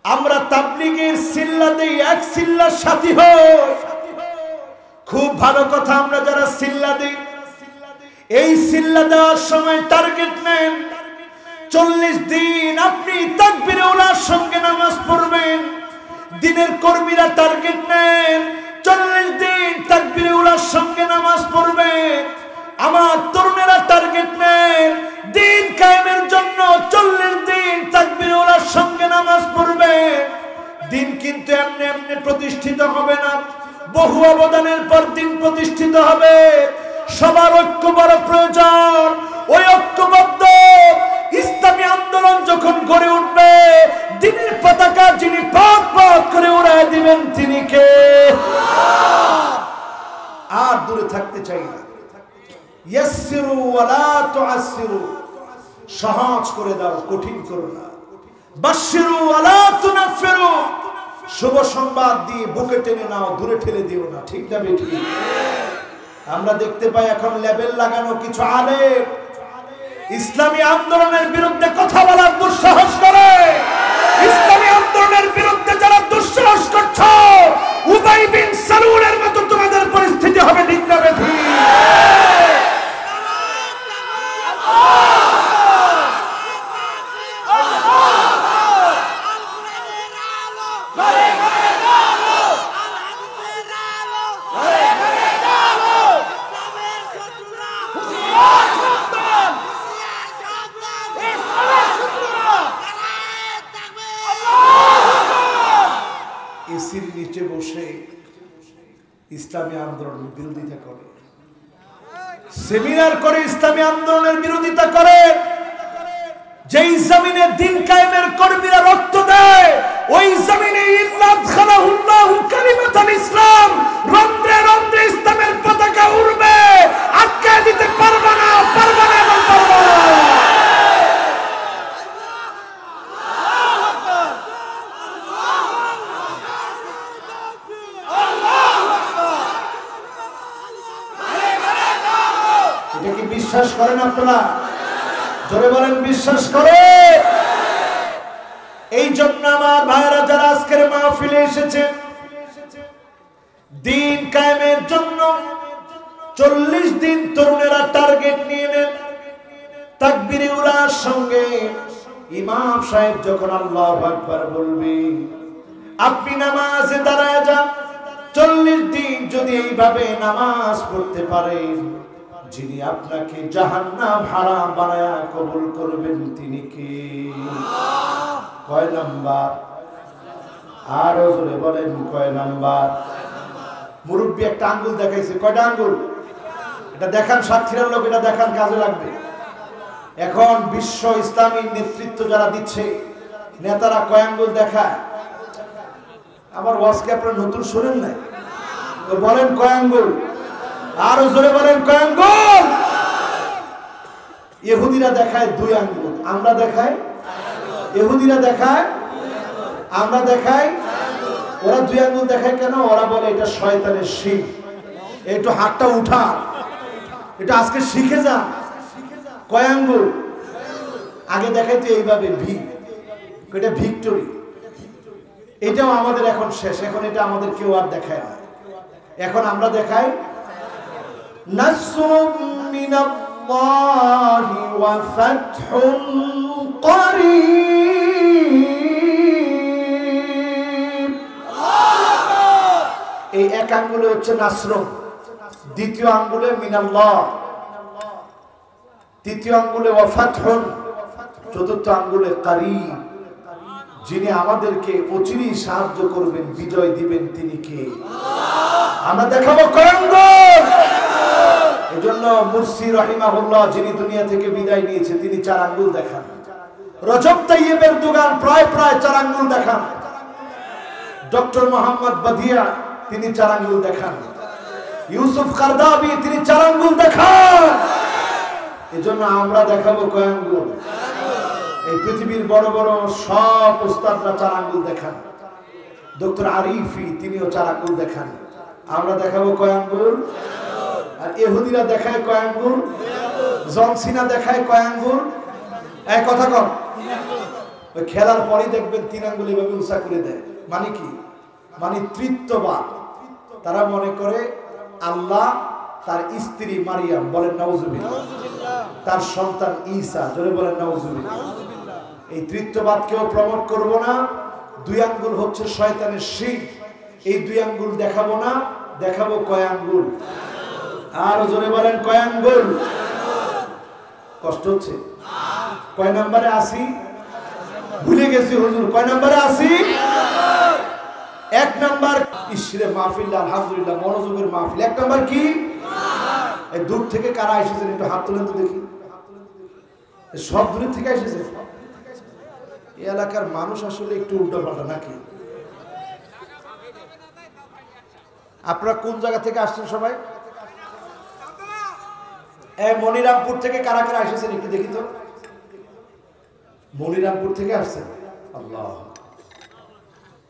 আমরা তাবলীগের সিল্লা দেই, এক সিল্লার সাথী হই, খুব ভালো কথা। আমরা যারা সিল্লা দেই, এই সিল্লা দেওয়ার সময় টার্গেট নেন 40 দিন আপনি তাকবীরে উলার সঙ্গে নামাজ পড়বেন। দিনের কর্মীরা টার্গেট নেন 40 দিন তাকবীরে উলার সঙ্গে নামাজ পড়বেন। আমার তরুণেরা টার্গেট নেন দিন কায়েমের জন্য 40 দিন তাকবীরে উলার সঙ্গে নামাজ পড়বেন। দিন কিন্তু এমনি এমনি প্রতিষ্ঠিত হবে না, বহু অবদানের পর দিন প্রতিষ্ঠিত হবে। সবার ঐক্য বড় প্রয়োজন। ওই ঐক্যবদ্ধ ইসলামী আন্দোলন যখন গড়ে উঠবে, দিনের পতাকা যিনি পাক পাক করে উড়ায় দিবেন তিনি কে? আর দূরে থাকতে চাই না। ইয়াসসিরু ওয়ালা তুআসসিরু, সহজ করে দাও, কঠিন করো না। বাশশিরু ওয়ালা তুনাফফিরু, শুভ সংবাদ দিয়ে বুকে টেনে নাও, দূরে ঠেলে দিও না। ঠিক না বেঠিক? আমরা দেখতে পাই এখন লেবেল লাগানো কিছু আলেম ইসলামী আন্দোলনের বিরুদ্ধে কথা বলার দুঃসাহস করে। ইসলামী আন্দোলনের বিরুদ্ধে যারা দুঃসাহস করছো, উবাই বিন সালুলের মতো তোমাদের পরিস্থিতি হবে। ঠিক না বেঠিক? এসির নিচে বসে ইসলামী আন্দোলনের বিরোধিতা করে, সেমিনার করে ইসলামী আন্দোলনের বিরোধিতা করে। যেই জমিনে দিন কায়েমের কর্মীরা রক্ত দেয়, ওই জমিনে ইল্লাদখালাহুল্লাহু কালিমাতুল ইসলাম, রন্ধ্রে রন্ধ্রে ইসলামের পতাকা উড়বে। আটকায় দিতে পারবে না, পারবে না এবং পারবে না। এটা কি বিশ্বাস করেন আপনারা? জোরে বলেন, বিশ্বাস করে। এই জন্য আমার ভাইরা যারা আজকের মাহফিলে এসেছে, দিন কায়েমের জন্য 40 দিন তরুণেরা টার্গেট নিয়ে নেন। তাকবীরে উলার সঙ্গে ইমাম সাহেব যখন আল্লাহু আকবার বলবে, আপনি নামাজে দাঁড়ায় যান। 40 দিন যদি এইভাবে নামাজ পড়তে পারেন, যিনি আপনাকে জাহান্নাম হারাম বানায়া কবুল করবেন তিনি কে? কয় নাম্বার? আরো জোরে বলেন, কয় নাম্বার? মুরব্বী একটা আঙ্গুল দেখাইছে। কয়টা আঙ্গুল? এটা দেখান, সাতক্ষীরার লোক, এটা দেখান, কাজে লাগবে। এখন বিশ্ব ইসলামী নেতৃত্ব যারা দিচ্ছে, নেতারা কয় আঙ্গুল দেখায়? আমার ওয়াজকে আপনারা নতুন শোনেন নাই তো বলেন কয় আঙ্গুল? আরো জোরে বলেন, কয় আঙ্গুল? ইহুদিরা দেখায় 2 আঙ্গুল, আমরা দেখাই। ইহুদিরা দেখায়, আমরা দেখাই। ওরা 2 আঙ্গুল দেখায় কেন? ওরা বলে এটা শয়তানের শিখ, একটু হাতটা উঠা, এটা আজকে শিখে যান। কয় আঙ্গুল? আগে দেখাইতো এইভাবে ভি, এটা ভিক্টোরি। এটাও আমাদের এখন শেষ, এখন এটা আমাদের কেউ আর দেখায় না। এখন আমরা দেখাই নাসরুম মিনাল্লাহি ওয়া ফাতহুন করিব। এই এক আঙ্গুলে হচ্ছে নাসর, দ্বিতীয় আঙ্গুলে মিনাল্লাহ, তৃতীয় আঙ্গুলে ওয়া ফাতহুন, চতুর্থ আঙ্গুলে করিব। যিনি আমাদেরকে অচিরেই সাহায্য করবেন, বিজয় দিবেন তিনি কে? আমরা দেখাবো কয় আঙ্গুল। এজন্য মুরসি রাহিমাহুল্লাহ যিনি দুনিয়া থেকে বিদায় নিয়েছে, তিনি 4 আঙ্গুল দেখান। রজব তাইয়েবের দোকান প্রায় 4 আঙ্গুল দেখান। ডক্টর মোহাম্মদ বাদিয়া তিনি 4 আঙ্গুল দেখান। ইউসুফ কারদাবি তিনি 4 আঙ্গুল দেখান। এজন্য আমরা দেখাবো কয় আঙ্গুল? এই পৃথিবীর বড় বড় সব উস্তাদরা 4 আঙ্গুল দেখান। ডক্টর আরিফি তিনিও 4 আঙ্গুল দেখান। আমরা দেখাবো কয় আঙ্গুল? আর ইহুদিরা দেখায় কয় আঙ্গুল? জন সিনা দেখায় কয় আঙ্গুল? এক কথা কম। ওই খেলার পরই দেখবেন 3 আঙ্গুল এভাবে উঁচা করে দেয়। মানে কি? মানে তৃতীয়বাদ। তারা মনে করে আল্লাহ, তার স্ত্রী মারিয়াম, বলেন নাউজুবিল্লাহ, তার সন্তান ঈসা, জোরে বলেন নাউজুবিল্লাহ। এই তৃতীয়বাদকেও প্রমোট করব না। 2 আঙ্গুল হচ্ছে শয়তানের শির। এই 2 আঙ্গুল দেখাবো না, দেখাবো কয় আঙ্গুল? আর জোরে বলেন কয় আঙ্গুল? কষ্ট হচ্ছে? কয় নম্বরে আসি? ভুলে গেছি হুজুর, কয় নম্বরে আসি? 1 নাম্বার। ইসরে মাহফিল, আলহামদুলিল্লাহ মনোযোগের মাহফিল। 1 নাম্বার কি? এই দূর থেকে কারা এসেছেন একটু হাত তুলেন তো দেখি। সব দূর থেকে এসেছে। এই এলাকার মানুষ আসলে একটু উল্টোপাল্টা নাকি? আপনারা কোন জায়গা থেকে আসছেন সবাই? মনিরামপুর থেকে কারা কারা এসেছেন একটু দেখি তো। মনিরামপুর থেকে আসছেন? আল্লাহ,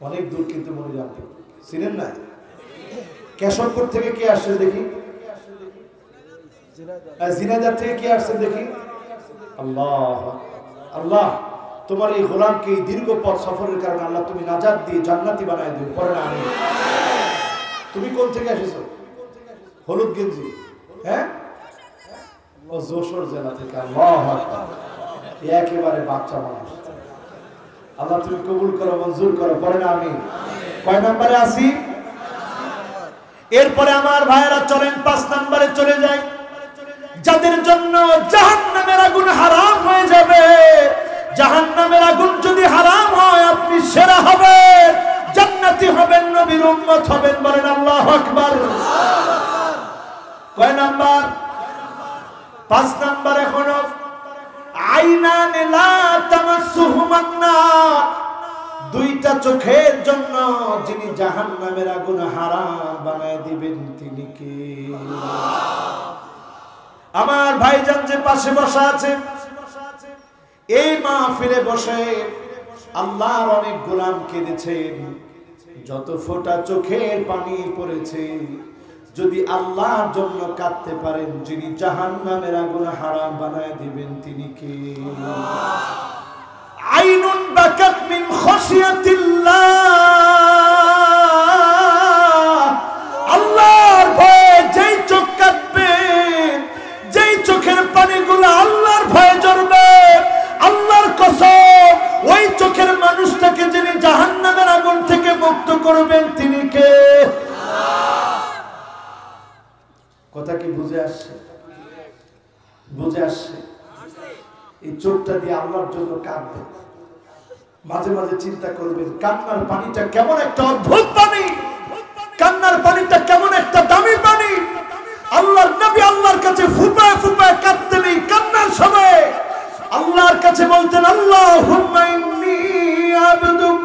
অনেক দূর কিন্তু মনিরামপুর, চিনেন না? কেশবপুর থেকে কে আসছেন দেখি? জিনাইদহ থেকে কে আসছেন দেখি? আল্লাহ আল্লাহ, তোমার এই গোলামকে এই দীর্ঘ পথ সফরের কারণে আল্লাহ তুমি নাজাত দিয়ে জান্নাতি বানায় দিও, পরে না আমি। তুমি কোন থেকে এসেছো? হলুদ গেঞ্জি, হ্যাঁ? ও যশোর জেলা থেকে। আল্লাহ, একেবারে বাচ্চা মানুষ। আল্লাহ তুমি কবুল করো, মঞ্জুর করো, পরে না আমি। কয় নম্বরে আসি? এরপরে আমার ভাইয়েরা চলেন 5 নম্বরে চলে যাই। যাদের জন্য জাহান্নামের আগুন হারাম হয়ে যাবে। জাহান্নামের আগুন যদি হারাম হয়, আপনি সেরা হবেন, জান্নাতি হবেন, নবীর উম্মত হবেন, বলেন আল্লাহু আকবার। কয় নাম্বার? 5 নাম্বার। এখনো আইনান লা তামাসসুহুমান নার, 2টা চোখের জন্য যিনি জাহান্নামের আগুন হারাম বানায় দিবেন তিনি কে? আমার ভাইজান যে পাশে বসা আছে, এই মাহফিলে বসে আল্লাহর অনেক গোলাম কেঁদেছেন, যত ফোঁটা চোখের পানি পড়েছে, যদি আল্লাহর জন্য কাঁদতে পারেন, যিনি জাহান্নামের আগুন হারাম বানায় দিবেন তিনি কে? আইনুন বাকাত মিন খাশিয়াতিল্লাহ, আল্লাহর ভয়ে যেই চোখ কাঁদবে, যেই চোখের পানিগুলো আল্লাহর ভয়ে ঝরবে, আল্লাহর কসম, ওই চোখের মানুষটাকে যিনি জাহান্নামের আগুন থেকে মুক্ত করবেন তিনি কে? কথা কি বুঝে আসছে? বুঝে আসছে? এই চোখটা দিয়ে আল্লাহর জন্য কাঁদবেন। মাঝে মাঝে চিন্তা করবেন, কান্নার পানিটা কেমন একটা অদ্ভুত পানি, কান্নার পানিটা কেমন একটা দামি পানি। আল্লাহর নবী আল্লাহর কাছে ফুপায় ফুপায় কাঁদতেন এই কান্নার সময়। আল্লাহর কাছে বলতেন, আল্লাহুম্মা ইন্নী আবদুক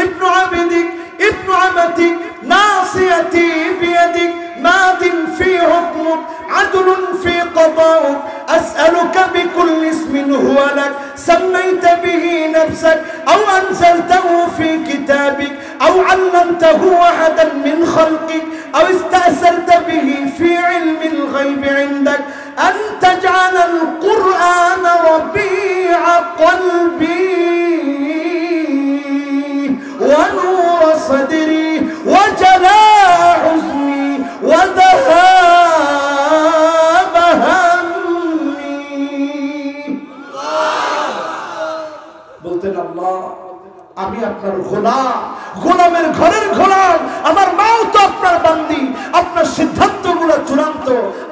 ইবনু আবদিক ইবনু আমাতিক নাসিয়াতি বিয়াদিক মাদিন ফি হুকমুক আদলুন ফি কদাউক আসআলুকা বিকুল্লি ইসমিন হুয়া লাক সাম্মাইতা বিহি নাফসাক আও আনজালতাহু ফি কিতাবিক আও আল্লামতাহু আহাদান মিন খালকিক আও ইসতাসারতা বিহি ফি ইলমিল গায়বি ইনদাক আন তাজআলাল কুরআন রাবি'a কলবি ওয়া নূর সাদরি ওয়া জালা'a হুজনি ওয়া যাহাবা হাম্মি। বলতেন, আল্লাহ আমি আপনার গোলাম, গোলামের ঘরের গোলাম, আমার মাও তো আপনার বান্দি, আপনার সিদ্ধান্তগুলো চূড়ান্ত,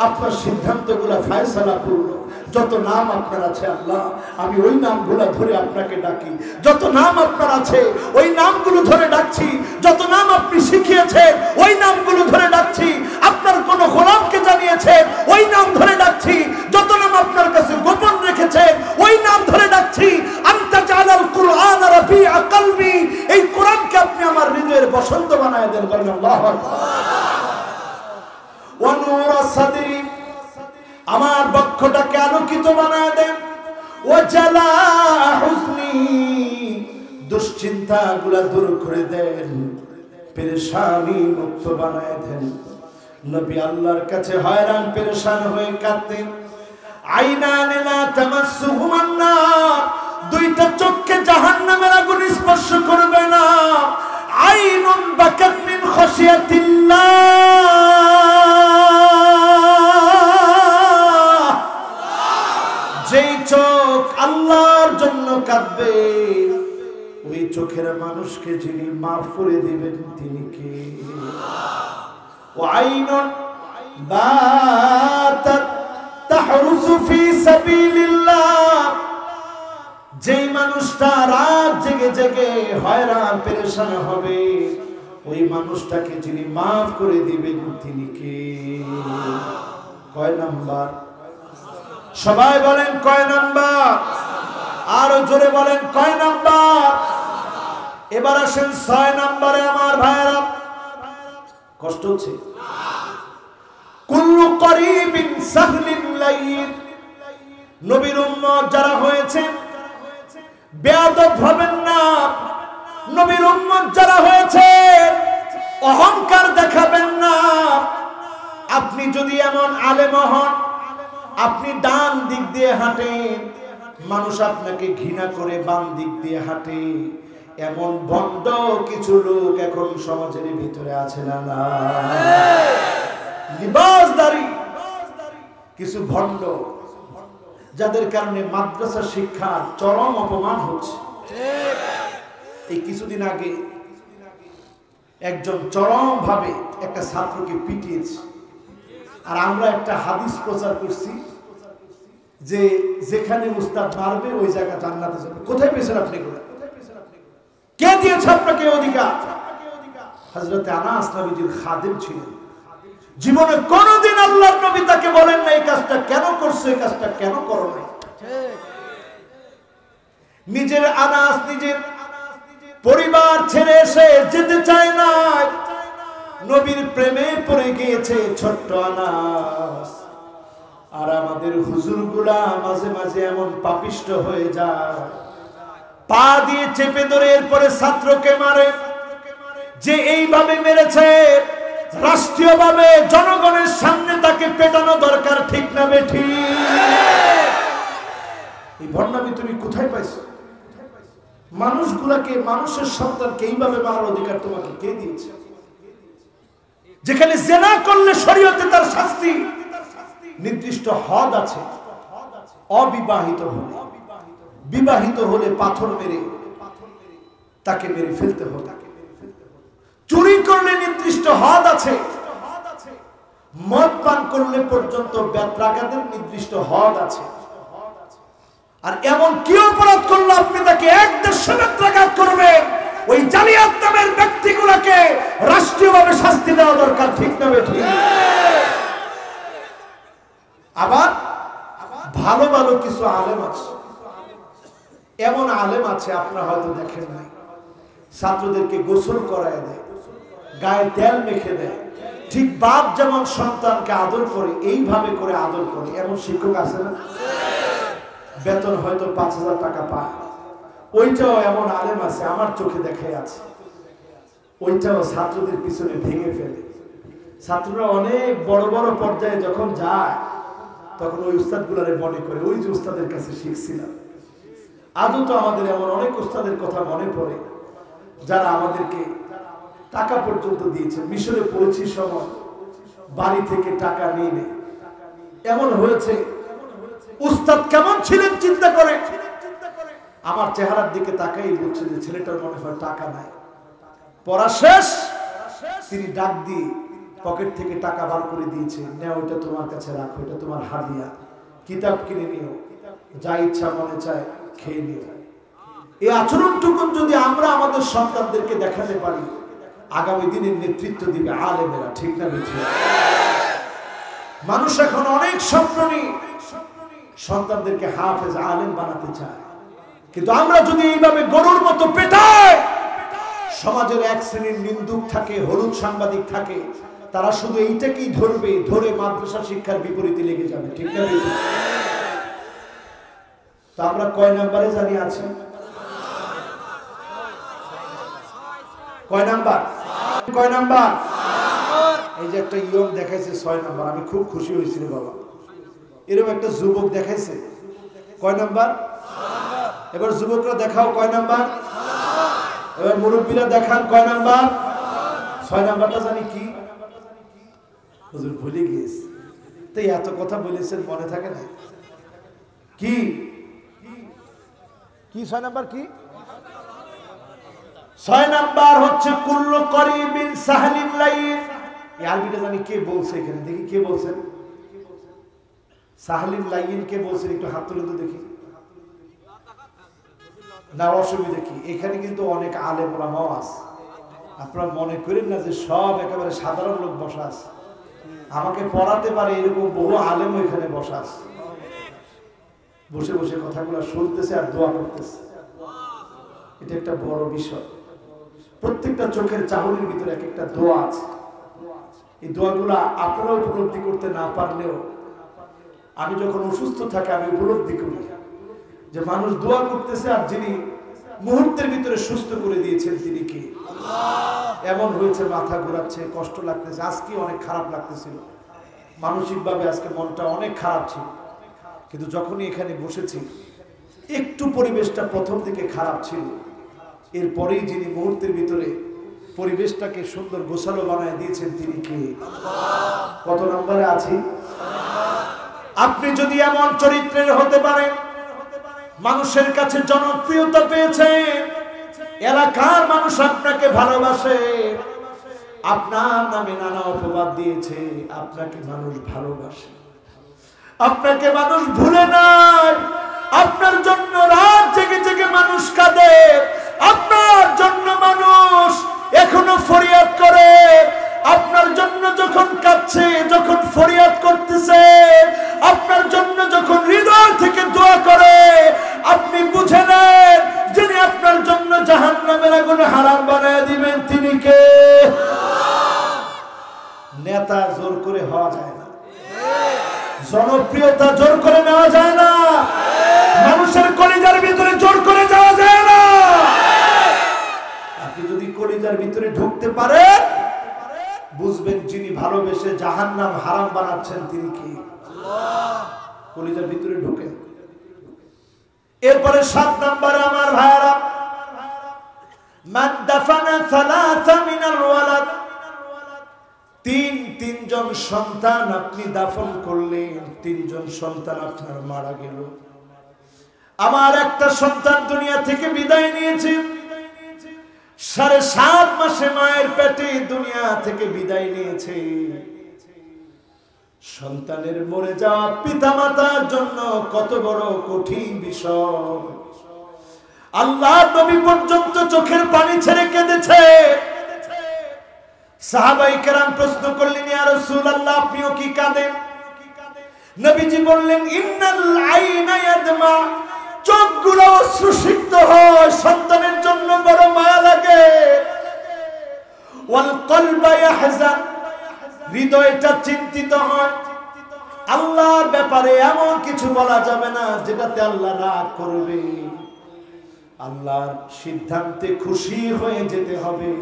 আপনার সিদ্ধান্তগুলো ফয়সালা পূর্ণ। যত নাম আপনার আছে আল্লাহ, আমি ওই নামগুলো ধরে আপনাকে ডাকি। যত নাম আপনার আছে ওই নামগুলো ধরে ডাকছি। যত নাম আপনি শিখিয়েছেন ওই নামগুলো ধরে ডাকছি। আপনার কোন গোলামকে জানিয়েছেন ওই নাম ধরে ডাকছি। যত নাম আপনার কাছে গোপন রেখেছেন ওই নাম ধরে ডাকছি। আনতা জালাল কুরআন রাবি'a কলবি, এই কোরআনকে আপনি আমার হৃদয়ের বসন্ত বানায় দেন, বলেন আল্লাহু আকবার। ওয়া নূর সাদরি, আমার বক্ষটাকে আলোকিত বানায় দেন। ওয়া জালা'a হুজনি, দুশ্চিন্তাগুলো দূর করে দেন। পেরেশানি মুক্ত বানায় দেন। নবী আল্লাহর কাছে হয়রান পেরেশান হয়ে কাঁদতেন। আইনান লা তামাসসুহুমান নার, দুইটা চোখকে জাহান্নামের আগুন স্পর্শ করবে না। আইনুন বাকাত মিন খাশিয়াতিল্লাহ, যেই চোখ আল্লাহর জন্য কাঁদবে, ওই চোখের মানুষকে যিনি মাফ করে দিবেন তিনি কে? ওয়াইনুন বাতাত তাহরুসু ফি সাবিলিল্লাহ, যেই মানুষটা রাত জেগে জেগে হয়রান পেরেশান হবে, ওই মানুষটাকে যিনি মাফ করে দিবেন তিনি কে? কয় নাম্বার? সবাই বলেন কয় নাম্বার? আরো জোরে বলেন কয় নাম্বার? এবার আসেন 6 নম্বরে। আমার ভাইরা, কষ্ট হচ্ছে? কুল্লু করিবিন সাহলিন লাইন, নবীর উম্মত যারা হয়েছেন বেয়াদব হবেন না। নবীর উম্মত যারা হয়েছে অহংকার দেখাবেন না। আপনি যদি এমন আলেম হন, আপনি ডান দিক দিয়ে হাঁটেন, মানুষ আপনাকে ঘৃণা করে বাম দিক দিয়ে হাঁটে, এমন ভণ্ড কিছু লোক এখন সমাজের ভিতরে আছে না? লিবাসদারি কিছু ভণ্ড, যাদের কারণে মাদ্রাসা শিক্ষার চরম অপমান হচ্ছে। এই কিছুদিন আগে একজন চরম ভাবে একটা ছাত্রকে পিটিয়েছে, আর আমরা একটা হাদিস প্রচার করছি যে যেখানে উস্তাদ মারবে ওই জায়গা জান্নাতে যাবে। কোথায় পেয়েছেন আপনি? কে দিয়েছে আপনাকে অধিকার? হযরত আনাস নবীজির খাদেম ছিলেন। জীবনে কোনদিন আল্লাহর নবী তাকে বলেন না এই কাজটা কেন করছো, এই কাজটা কেন করো নাই। নিজের আনাস নিজের পরিবার ছেড়ে এসে যেতে চায় না, নবীর প্রেমে পড়ে গিয়েছে ছোট্ট আনাস। আর আমাদের হুজুরগুলা মাঝে মাঝে এমন পাপিষ্ট হয়ে যায়, পা দিয়ে চেপে ধরে এরপরে ছাত্রকে মারে। যে এইভাবে মেরেছে, রাষ্ট্রীয়ভাবে জনগণের সামনে তাকে পেটানো দরকার, ঠিক না বেঠিক? এই ভণ্ডামি তুমি কোথায় পাইছো? মানুষগুলাকে, মানুষের সন্তানকে এইভাবে মারার অধিকার তোমাকে কে দিয়েছে? যেখানে জেনা করলে শরীয়তে তার শাস্তি নির্দিষ্ট হদ আছে, অবিবাহিত হলে, বিবাহিত হলে পাথর মেরে তাকে মেরে ফেলতে হবে। চুরি করলে নির্দিষ্ট হদ আছে, মদ পান করলে পর্যন্ত বেত্রাঘাতের নির্দিষ্ট হদ আছে। আর এমন কি অপরাধ করলে আপনি তাকে 1-150 বেত্রাঘাত করবেন? ওই জালিয়াত নামের ব্যক্তিগুলোকে রাষ্ট্রীয়ভাবে শাস্তি দেওয়া দরকার, ঠিক না বেঠিক? আবার ভালো ভালো কিছু আলেম আছে, এমন আলেম আছে আপনারা হয়তো দেখেন নাই, ছাত্রদেরকে গোসল করায় দেয়, গায়ে তেল মেখে দেয়। ঠিক বাপ যেমন সন্তানকে আদর করে এইভাবে করে আদর করে, এমন শিক্ষক আছে না? বেতন হয়তো 5000 টাকা পায়, ওইটাও এমন আলেম আছে, আমার চোখে দেখে আছে। ওইটাও ছাত্রদের পিছনে ভেঙে ফেলে। ছাত্ররা অনেক বড় বড় পর্যায়ে যখন যায়, তখন ওই উস্তাদগুলারে মনে করে ওই যে উস্তাদের কাছে শিখছিলাম। আজও তো আমাদের এমন অনেক উস্তাদের কথা মনে পড়ে, যারা আমাদেরকে টাকা পর্যন্ত দিয়েছে। মিশরে পড়েছি সময় বাড়ি থেকে টাকা নিয়ে নেয়। এমন হয়েছে, উস্তাদ কেমন ছিলেন চিন্তা করে, আমার চেহারার দিকে তাকাই বলছে যে ছেলেটার মনে হয় টাকা নাই। পড়া শেষ, তিনি ডাক দিয়ে পকেট থেকে টাকা বার করে দিয়েছে, নেও, ওইটা তোমার কাছে রাখো, এটা তোমার হাদিয়া, কিতাব কিনে নিও, যা ইচ্ছা মনে চায় খেয়ে নিও। এই আচরণটুকু যদি আমরা আমাদের সন্তানদেরকে দেখাতে পারি, আগামী দিনের নেতৃত্ব দিবে আলেমেরা, ঠিক না বেঠিক? মানুষ এখন অনেক স্বপ্ন নিয়ে সন্তানদেরকে হাফেজ আলেম বানাতে চায়, কিন্তু আমরা যদি এইভাবে গরুর মতো পেটাই, সমাজের এক শ্রেণীর নিন্দুক থাকে, হলুদ সাংবাদিক থাকে, তারা শুধু এইটাকেই ধরবে, ধরে মাদ্রাসা শিক্ষার বিপরীতে লেগে যাবে, ঠিক না বেঠিক? তো আমরা কয় নাম্বারে জানি আছি? কয় নাম্বার? কয় নাম্বার? এই যে একটা ইয়ং দেখাইছে 6 নাম্বার, আমি খুব খুশি হয়েছি রে বাবা। এরকম একটা যুবক দেখাইছে কয় নাম্বার? এবার যুবকরা দেখাও কয় নাম্বার? এবার মুরব্বীরা দেখান কয় নাম্বার? 6 নাম্বারটা জানি কি? হুজুর ভুলে গিয়েছে। তো এত কথা বলেছেন মনে থাকে না? কি কি 6 নাম্বার কি? 6 নাম্বার হচ্ছে কুল্লু করিবিন সাহলিন লাইন। এই আরবিটা জানি কে বলছে এখানে, দেখি কে বলছেন? সাহলিন লাইন কে বলছেন? একটু হাত তুলে তো দেখি। না অসুবিধা কি, এখানে কিন্তু অনেক আলেম ওলামাও আছে। আপনারা মনে করেন না যে সব একেবারে সাধারণ লোক বসা আছে। আমাকে পড়াতে পারে এরকম বহু আলেম এখানে বসা আছে, বসে বসে কথাগুলো শুনতেছে আর দোয়া করতেছে। এটা একটা বড় বিষয়। প্রত্যেকটা চোখের চাহনির ভিতরে এক একটা দোয়া আছে। এই দোয়াগুলা আপনারা উপলব্ধি করতে না পারলেও আমি যখন অসুস্থ থাকি আমি উপলব্ধি করি যে মানুষ দোয়া করতেছে, আর যিনি মুহূর্তের ভিতরে সুস্থ করে দিয়েছেন তিনি কে? এমন হয়েছে মাথা ঘোরাচ্ছে, কষ্ট লাগতেছে। আজকে অনেক খারাপ লাগতেছিল, মানসিকভাবে আজকে মনটা অনেক খারাপ ছিল। কিন্তু যখনই এখানে বসেছি একটু পরিবেশটা প্রথম দিকে খারাপ ছিল, এরপরেই যিনি মুহূর্তের ভিতরে পরিবেশটাকে সুন্দর গোছালো বানায় দিয়েছেন তিনি কে? কত নম্বরে আছি? আপনি যদি এমন চরিত্রের হতে পারেন, মানুষের কাছে জনপ্রিয়তা পেয়েছেন, এলাকার মানুষ আপনাকে ভালোবাসে, আপনার নামে নানা অপবাদ দিয়েছে, আপনাকে মানুষ ভালোবাসে, আপনাকে মানুষ ভুলে নাই, আপনার জন্য রাত জেগে জেগে মানুষ কাঁদে, আপনার জন্য মানুষ এখনো ফরিয়াদ করে, আপনার জন্য যখন কাঁদছে, যখন ফরিয়াদ করতেছে, আপনার জন্য যখন হৃদয় থেকে দোয়া করে, আপনি বুঝে নেন যিনি আপনার জন্য জাহান্নামের আগুন হারাম বানায় দিবেন তিনি কে? নেতা জোর করে হওয়া যায় না, জনপ্রিয়তা জোর করে নেওয়া যায় না, মানুষের কলিজার ভিতরে জোর করে যাওয়া যায় না। আপনি যদি কলিজার ভিতরে ঢুকতে পারেন, বুঝবেন যিনি ভালোবেসে জাহান্নাম হারাম বানাচ্ছেন তিনি কি? কলিজার ভিতরে ঢুকেন। এরপরে 7 নম্বরে আমার ভাইরা, মান দাফানা সালাসা মিনাল ওয়ালাদ, তিনজন সন্তান আপনি দাফন করলেন, 3 জন সন্তান আপনার মারা গেল। আমার একটা সন্তান দুনিয়া থেকে বিদায় নিয়েছে, 7.5 মাসে মায়ের পেটে দুনিয়া থেকে বিদায় নিয়েছে। সন্তানের মরে যাওয়া পিতামাতার জন্য কত বড় কঠিন বিষয়। আল্লাহর নবী পর্যন্ত চোখের পানি ছেড়ে কেঁদেছে। সাহাবায়ে কেরাম প্রশ্ন করলেন, ইয়া রাসূলুল্লাহ আপনিও কি কাঁদেন? নবীজি বললেন, ইন্নাল আইনা ইয়াদমা, চোখগুলো অশ্রুসিক্ত হয়, সন্তানের জন্য বড় মায়া লাগে। ওয়াল কলবা ইয়াহজান, হৃদয়টা চিন্তিত হয়। আল্লাহর ব্যাপারে এমন কিছু বলা যাবে না যেটাতে আল্লাহ রাগ করবে। আল্লাহর সিদ্ধান্তে খুশি হয়ে যেতে হবে।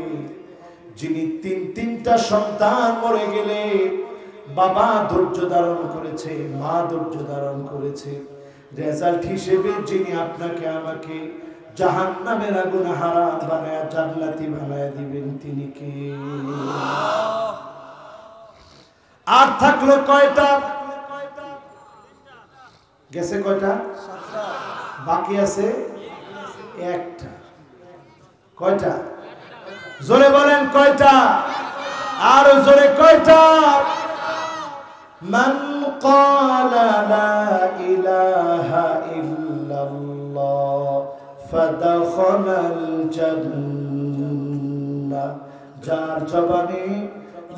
যিনি 3টা সন্তান মরে গেলে বাবা ধৈর্য ধারণ করেছে, মা ধৈর্য ধারণ করেছে, রেজাল্ট হিসেবে যিনি আপনাকে আমাকে জাহান্নামের আগুন হারাম বানায়া জান্নাতি বানায়া দিবেন তিনি কে? আর থাকলো কয়টা? গেছে কয়টা? 7টা। বাকি আছে একটা। কয়টা? জোরে বলেন কয়টা? আর জোরে কয়টা? মান ক্বালা লা ইলাহা ইল্লাল্লাহ ফাদাখালাল জান্নাহ, যার জবানে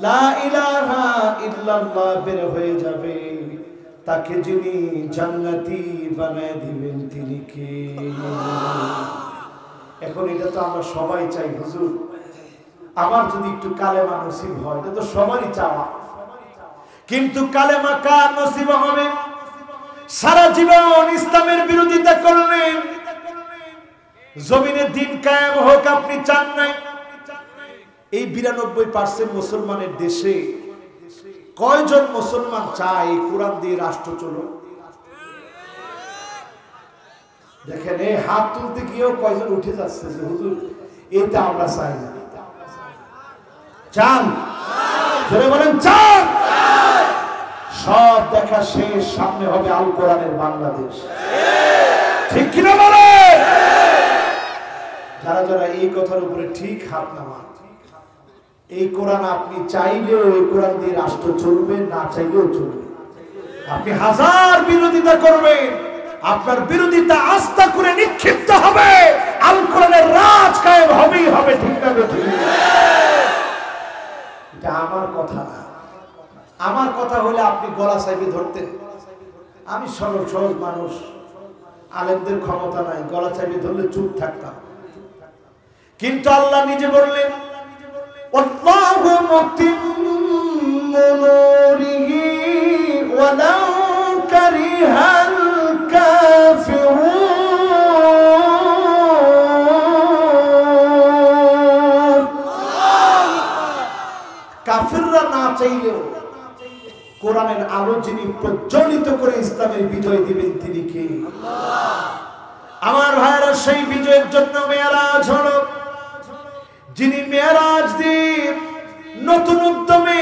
লা ইলাহা ইল্লাল্লাহ বের হয়ে যাবে তাকে যিনি জান্নাতি বানায় দিবেন তিনি কে? এখন এটা তো আমরা সবাই চাই, হুজুর আমার যদি একটু কালেমা নসিব হয়, এটা তো সবারই চাওয়া। কিন্তু কালেমা কার নসিব হবে? সারা জীবন ইসলামের বিরোধিতা করলেন, জমিনে দিন কায়েম হোক আপনি চান নাই, এই 92% মুসলমানের দেশে কয়জন মুসলমান চায় এই কোরআন দিয়ে রাষ্ট্র চলুক? দেখেন, এই হাত তুলতে গিয়েও কয়জন উঠে যাচ্ছে যে হুজুর এটা আমরা চাই না। চান? জোরে বলেন চান। সব দেখা শেষ, সামনে হবে আল কোরআনের বাংলাদেশ, ঠিক কিনা বলে? যারা যারা এই কথার উপরে ঠিক হাত নামান, এই কোরআন আপনি চাইলেও এই কোরআন দিয়ে রাষ্ট্র চলবে, না চাইলেও চলবে। আপনি হাজার বিরোধিতা করবেন, আপনার বিরোধিতা আস্থা করে নিক্ষিপ্ত হবে, আল কোরআনের রাজ কায়েম হবেই হবে, ঠিক না ঠিক? এটা আমার কথা না। আমার কথা হলে আপনি গলা চাইবে ধরতেন। আমি সরল সহজ মানুষ, আলেমদের ক্ষমতা নাই, গলা চাইবে ধরলে চুপ থাকতাম। কিন্তু আল্লাহ নিজে বললেন, আল্লাহু মুতিম্মু নূরিহি ওয়ালাউ কারিহাল কাফিরুন। কাফিররা না চাইলেও কোরআনের আলো যিনি প্রজ্বলিত করে ইসলামের বিজয় দিবেন তিনি কে? আমার ভাইরা, সেই বিজয়ের জন্য মেরাজ হলো। যিনি মেরাজ দিয়ে নতুন উদ্যমে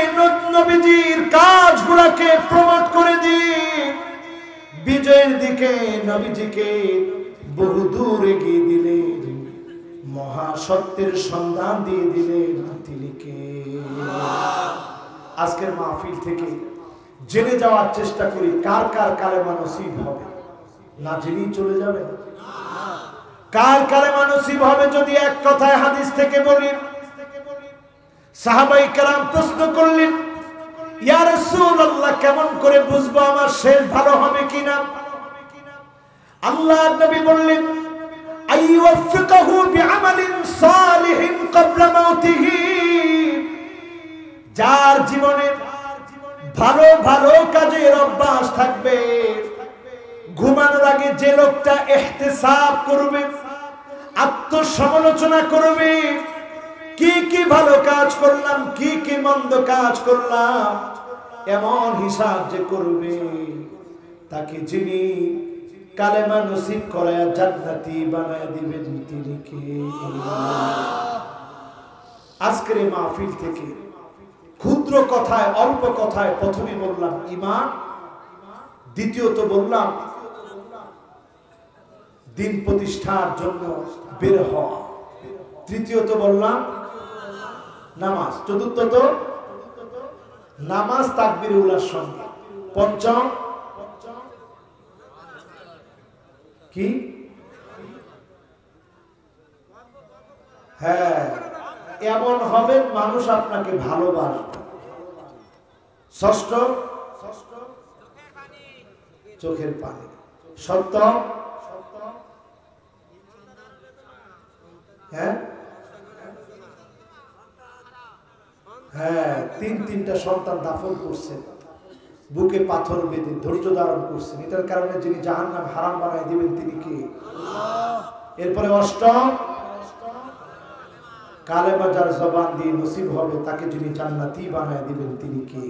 নবীজির কাজগুলোকে প্রমোট করে দিয়ে বিজয়ের দিকে নবীজিকে বহু দূর এগিয়ে দিলেন, মহাসত্যের সন্ধান দিয়ে দিলেন, তিনি কে? আজকের মাহফিল থেকে জেনে যাওয়ার চেষ্টা করি কার কার কালেমা নসিব হবে। না জেনেই চলে যাবে? কার কালেমা নসিব হবে? যদি এক কথায় হাদিস থেকে বলি, সাহাবায়ে কেরাম প্রশ্ন করলেন, ইয়া রাসূলুল্লাহ, কেমন করে বুঝবো আমার শেষ ভালো হবে কিনা? আল্লাহর নবী বললেন, আইয়ুফিকাহু বিআমালিন সালিহিন ক্বাবলা মাউতিহি। যার জীবনে ভালো ভালো কাজের অভ্যাস থাকবে, ঘুমানোর আগে যে লোকটা ইহতিসাব করবে, আত্মসমালোচনা করবে, কি কি ভালো কাজ করলাম, কি কি মন্দ কাজ করলাম, এমন হিসাব যে করবে, তাকে যিনি কালেমা নসিব করায়া জান্নাতি বানায় দিবেন তিনি কে? আজকের এই মাহফিল থেকে ক্ষুদ্র কথায়, অল্প কথায় প্রথমে বললাম ঈমান, দ্বিতীয়ত বললাম দিন প্রতিষ্ঠার জন্য বের হওয়া, তৃতীয়ত বললাম নামাজ, চতুর্থত নামাজ তাকবীরে উলার সঙ্গে, পঞ্চম কি? হ্যাঁ, এমন হবে মানুষ আপনাকে ভালোবাসবে। ষষ্ঠ চোখের পানি। সপ্তম হ্যাঁ হ্যাঁ তিনটা সন্তান দাফন করছেন, বুকে পাথর বেঁধে ধৈর্য ধারণ করছেন। এটার কারণে যিনি জাহান্নাম হারাম বানায় দিবেন তিনি কে? এরপরে অষ্টম, কালেমা যার জবান দিয়ে নসিব হবে তাকে যিনি জান্নাতি বানায় দিবেন তিনি কে?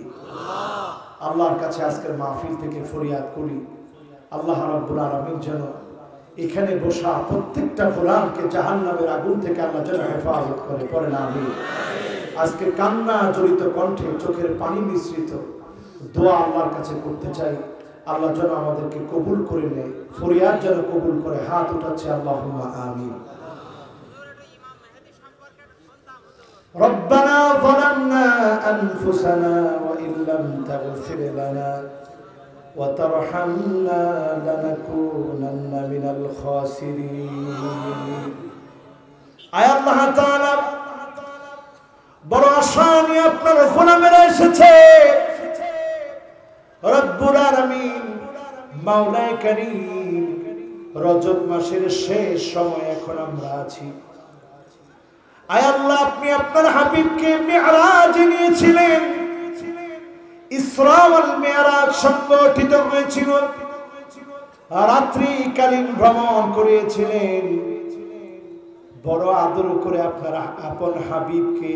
আল্লাহর কাছে আজকের মাহফিল থেকে ফরিয়াদ করি, আল্লাহ রাব্বুল আলামিন যেন এখানে বসা প্রত্যেকটা গোলামকে জাহান্নামের আগুন থেকে আল্লাহ যেন হেফাজত করে। পড়েন আমিন। আজকে কান্না জড়িত কণ্ঠে, চোখের পানি মিশ্রিত দোয়া আল্লাহর কাছে করতে চাই, আল্লাহ যেন আমাদেরকে কবুল করে নেয়, ফরিয়াদ যেন কবুল করে। হাত উঠাচ্ছে, আল্লাহুম্মা আমিন। ربنا ظلمنا أنفسنا وإن لم تغفر لنا وترحمنا لنكونن من الخاسرين। আয় আল্লাহ তাআলা, বড় আশা নিয়ে আপনার গোলামেরা এসেছে। রব্বুল আলামিন, মাওলায়ে কারীম, রজব মাসের শেষ সময় এখন আমরা আছি। আয় আল্লাহ, আপনি আপনার হাবিবকে মিরাজে নিয়েছিলেন, ইসরা ওয়াল মিরাজ সংগঠিত হয়েছিল, রাত্রিকালীন ভ্রমণ করেছিলেন। বড় আদর করে আপনার আপন হাবিবকে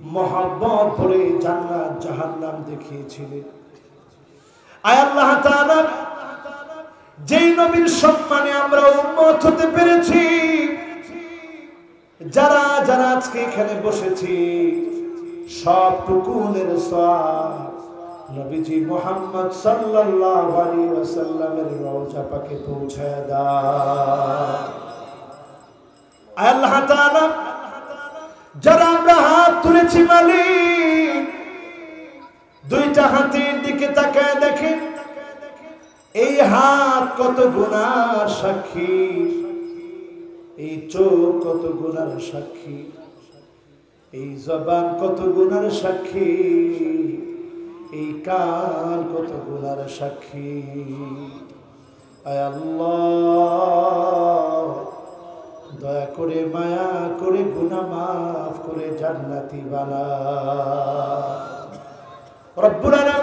মহব্বত ভরে জান্নাত জাহান্নাম দেখিয়েছিলেন। আয় আল্লাহ তাআলা, যেই নবীর সম্মানে আমরা উম্মত হতে পেরেছি, যারা যারা আজকে এখানে বসেছি, সবটুকুনের সওয়াব নবীজি মুহাম্মদ সাল্লাল্লাহু আলাইহি ওয়াসাল্লামের রওজা পাকে পৌঁছায় দাও। আল্লাহ তাআলা, যারা আমরা হাত তুলেছি মালিক, দুইটা হাতের দিকে তাকায় দেখেন, এই হাত কত গুনার সাক্ষী, এই চোখ কত গুনার সাক্ষী, এই জবান কত গুনার সাক্ষী, এই কান কত গুনার সাক্ষী। আয় আল্লাহ, দয়া করে মায়া করে গুনাহ মাফ করে জান্নাতি বানা। রব্বুল আলামিন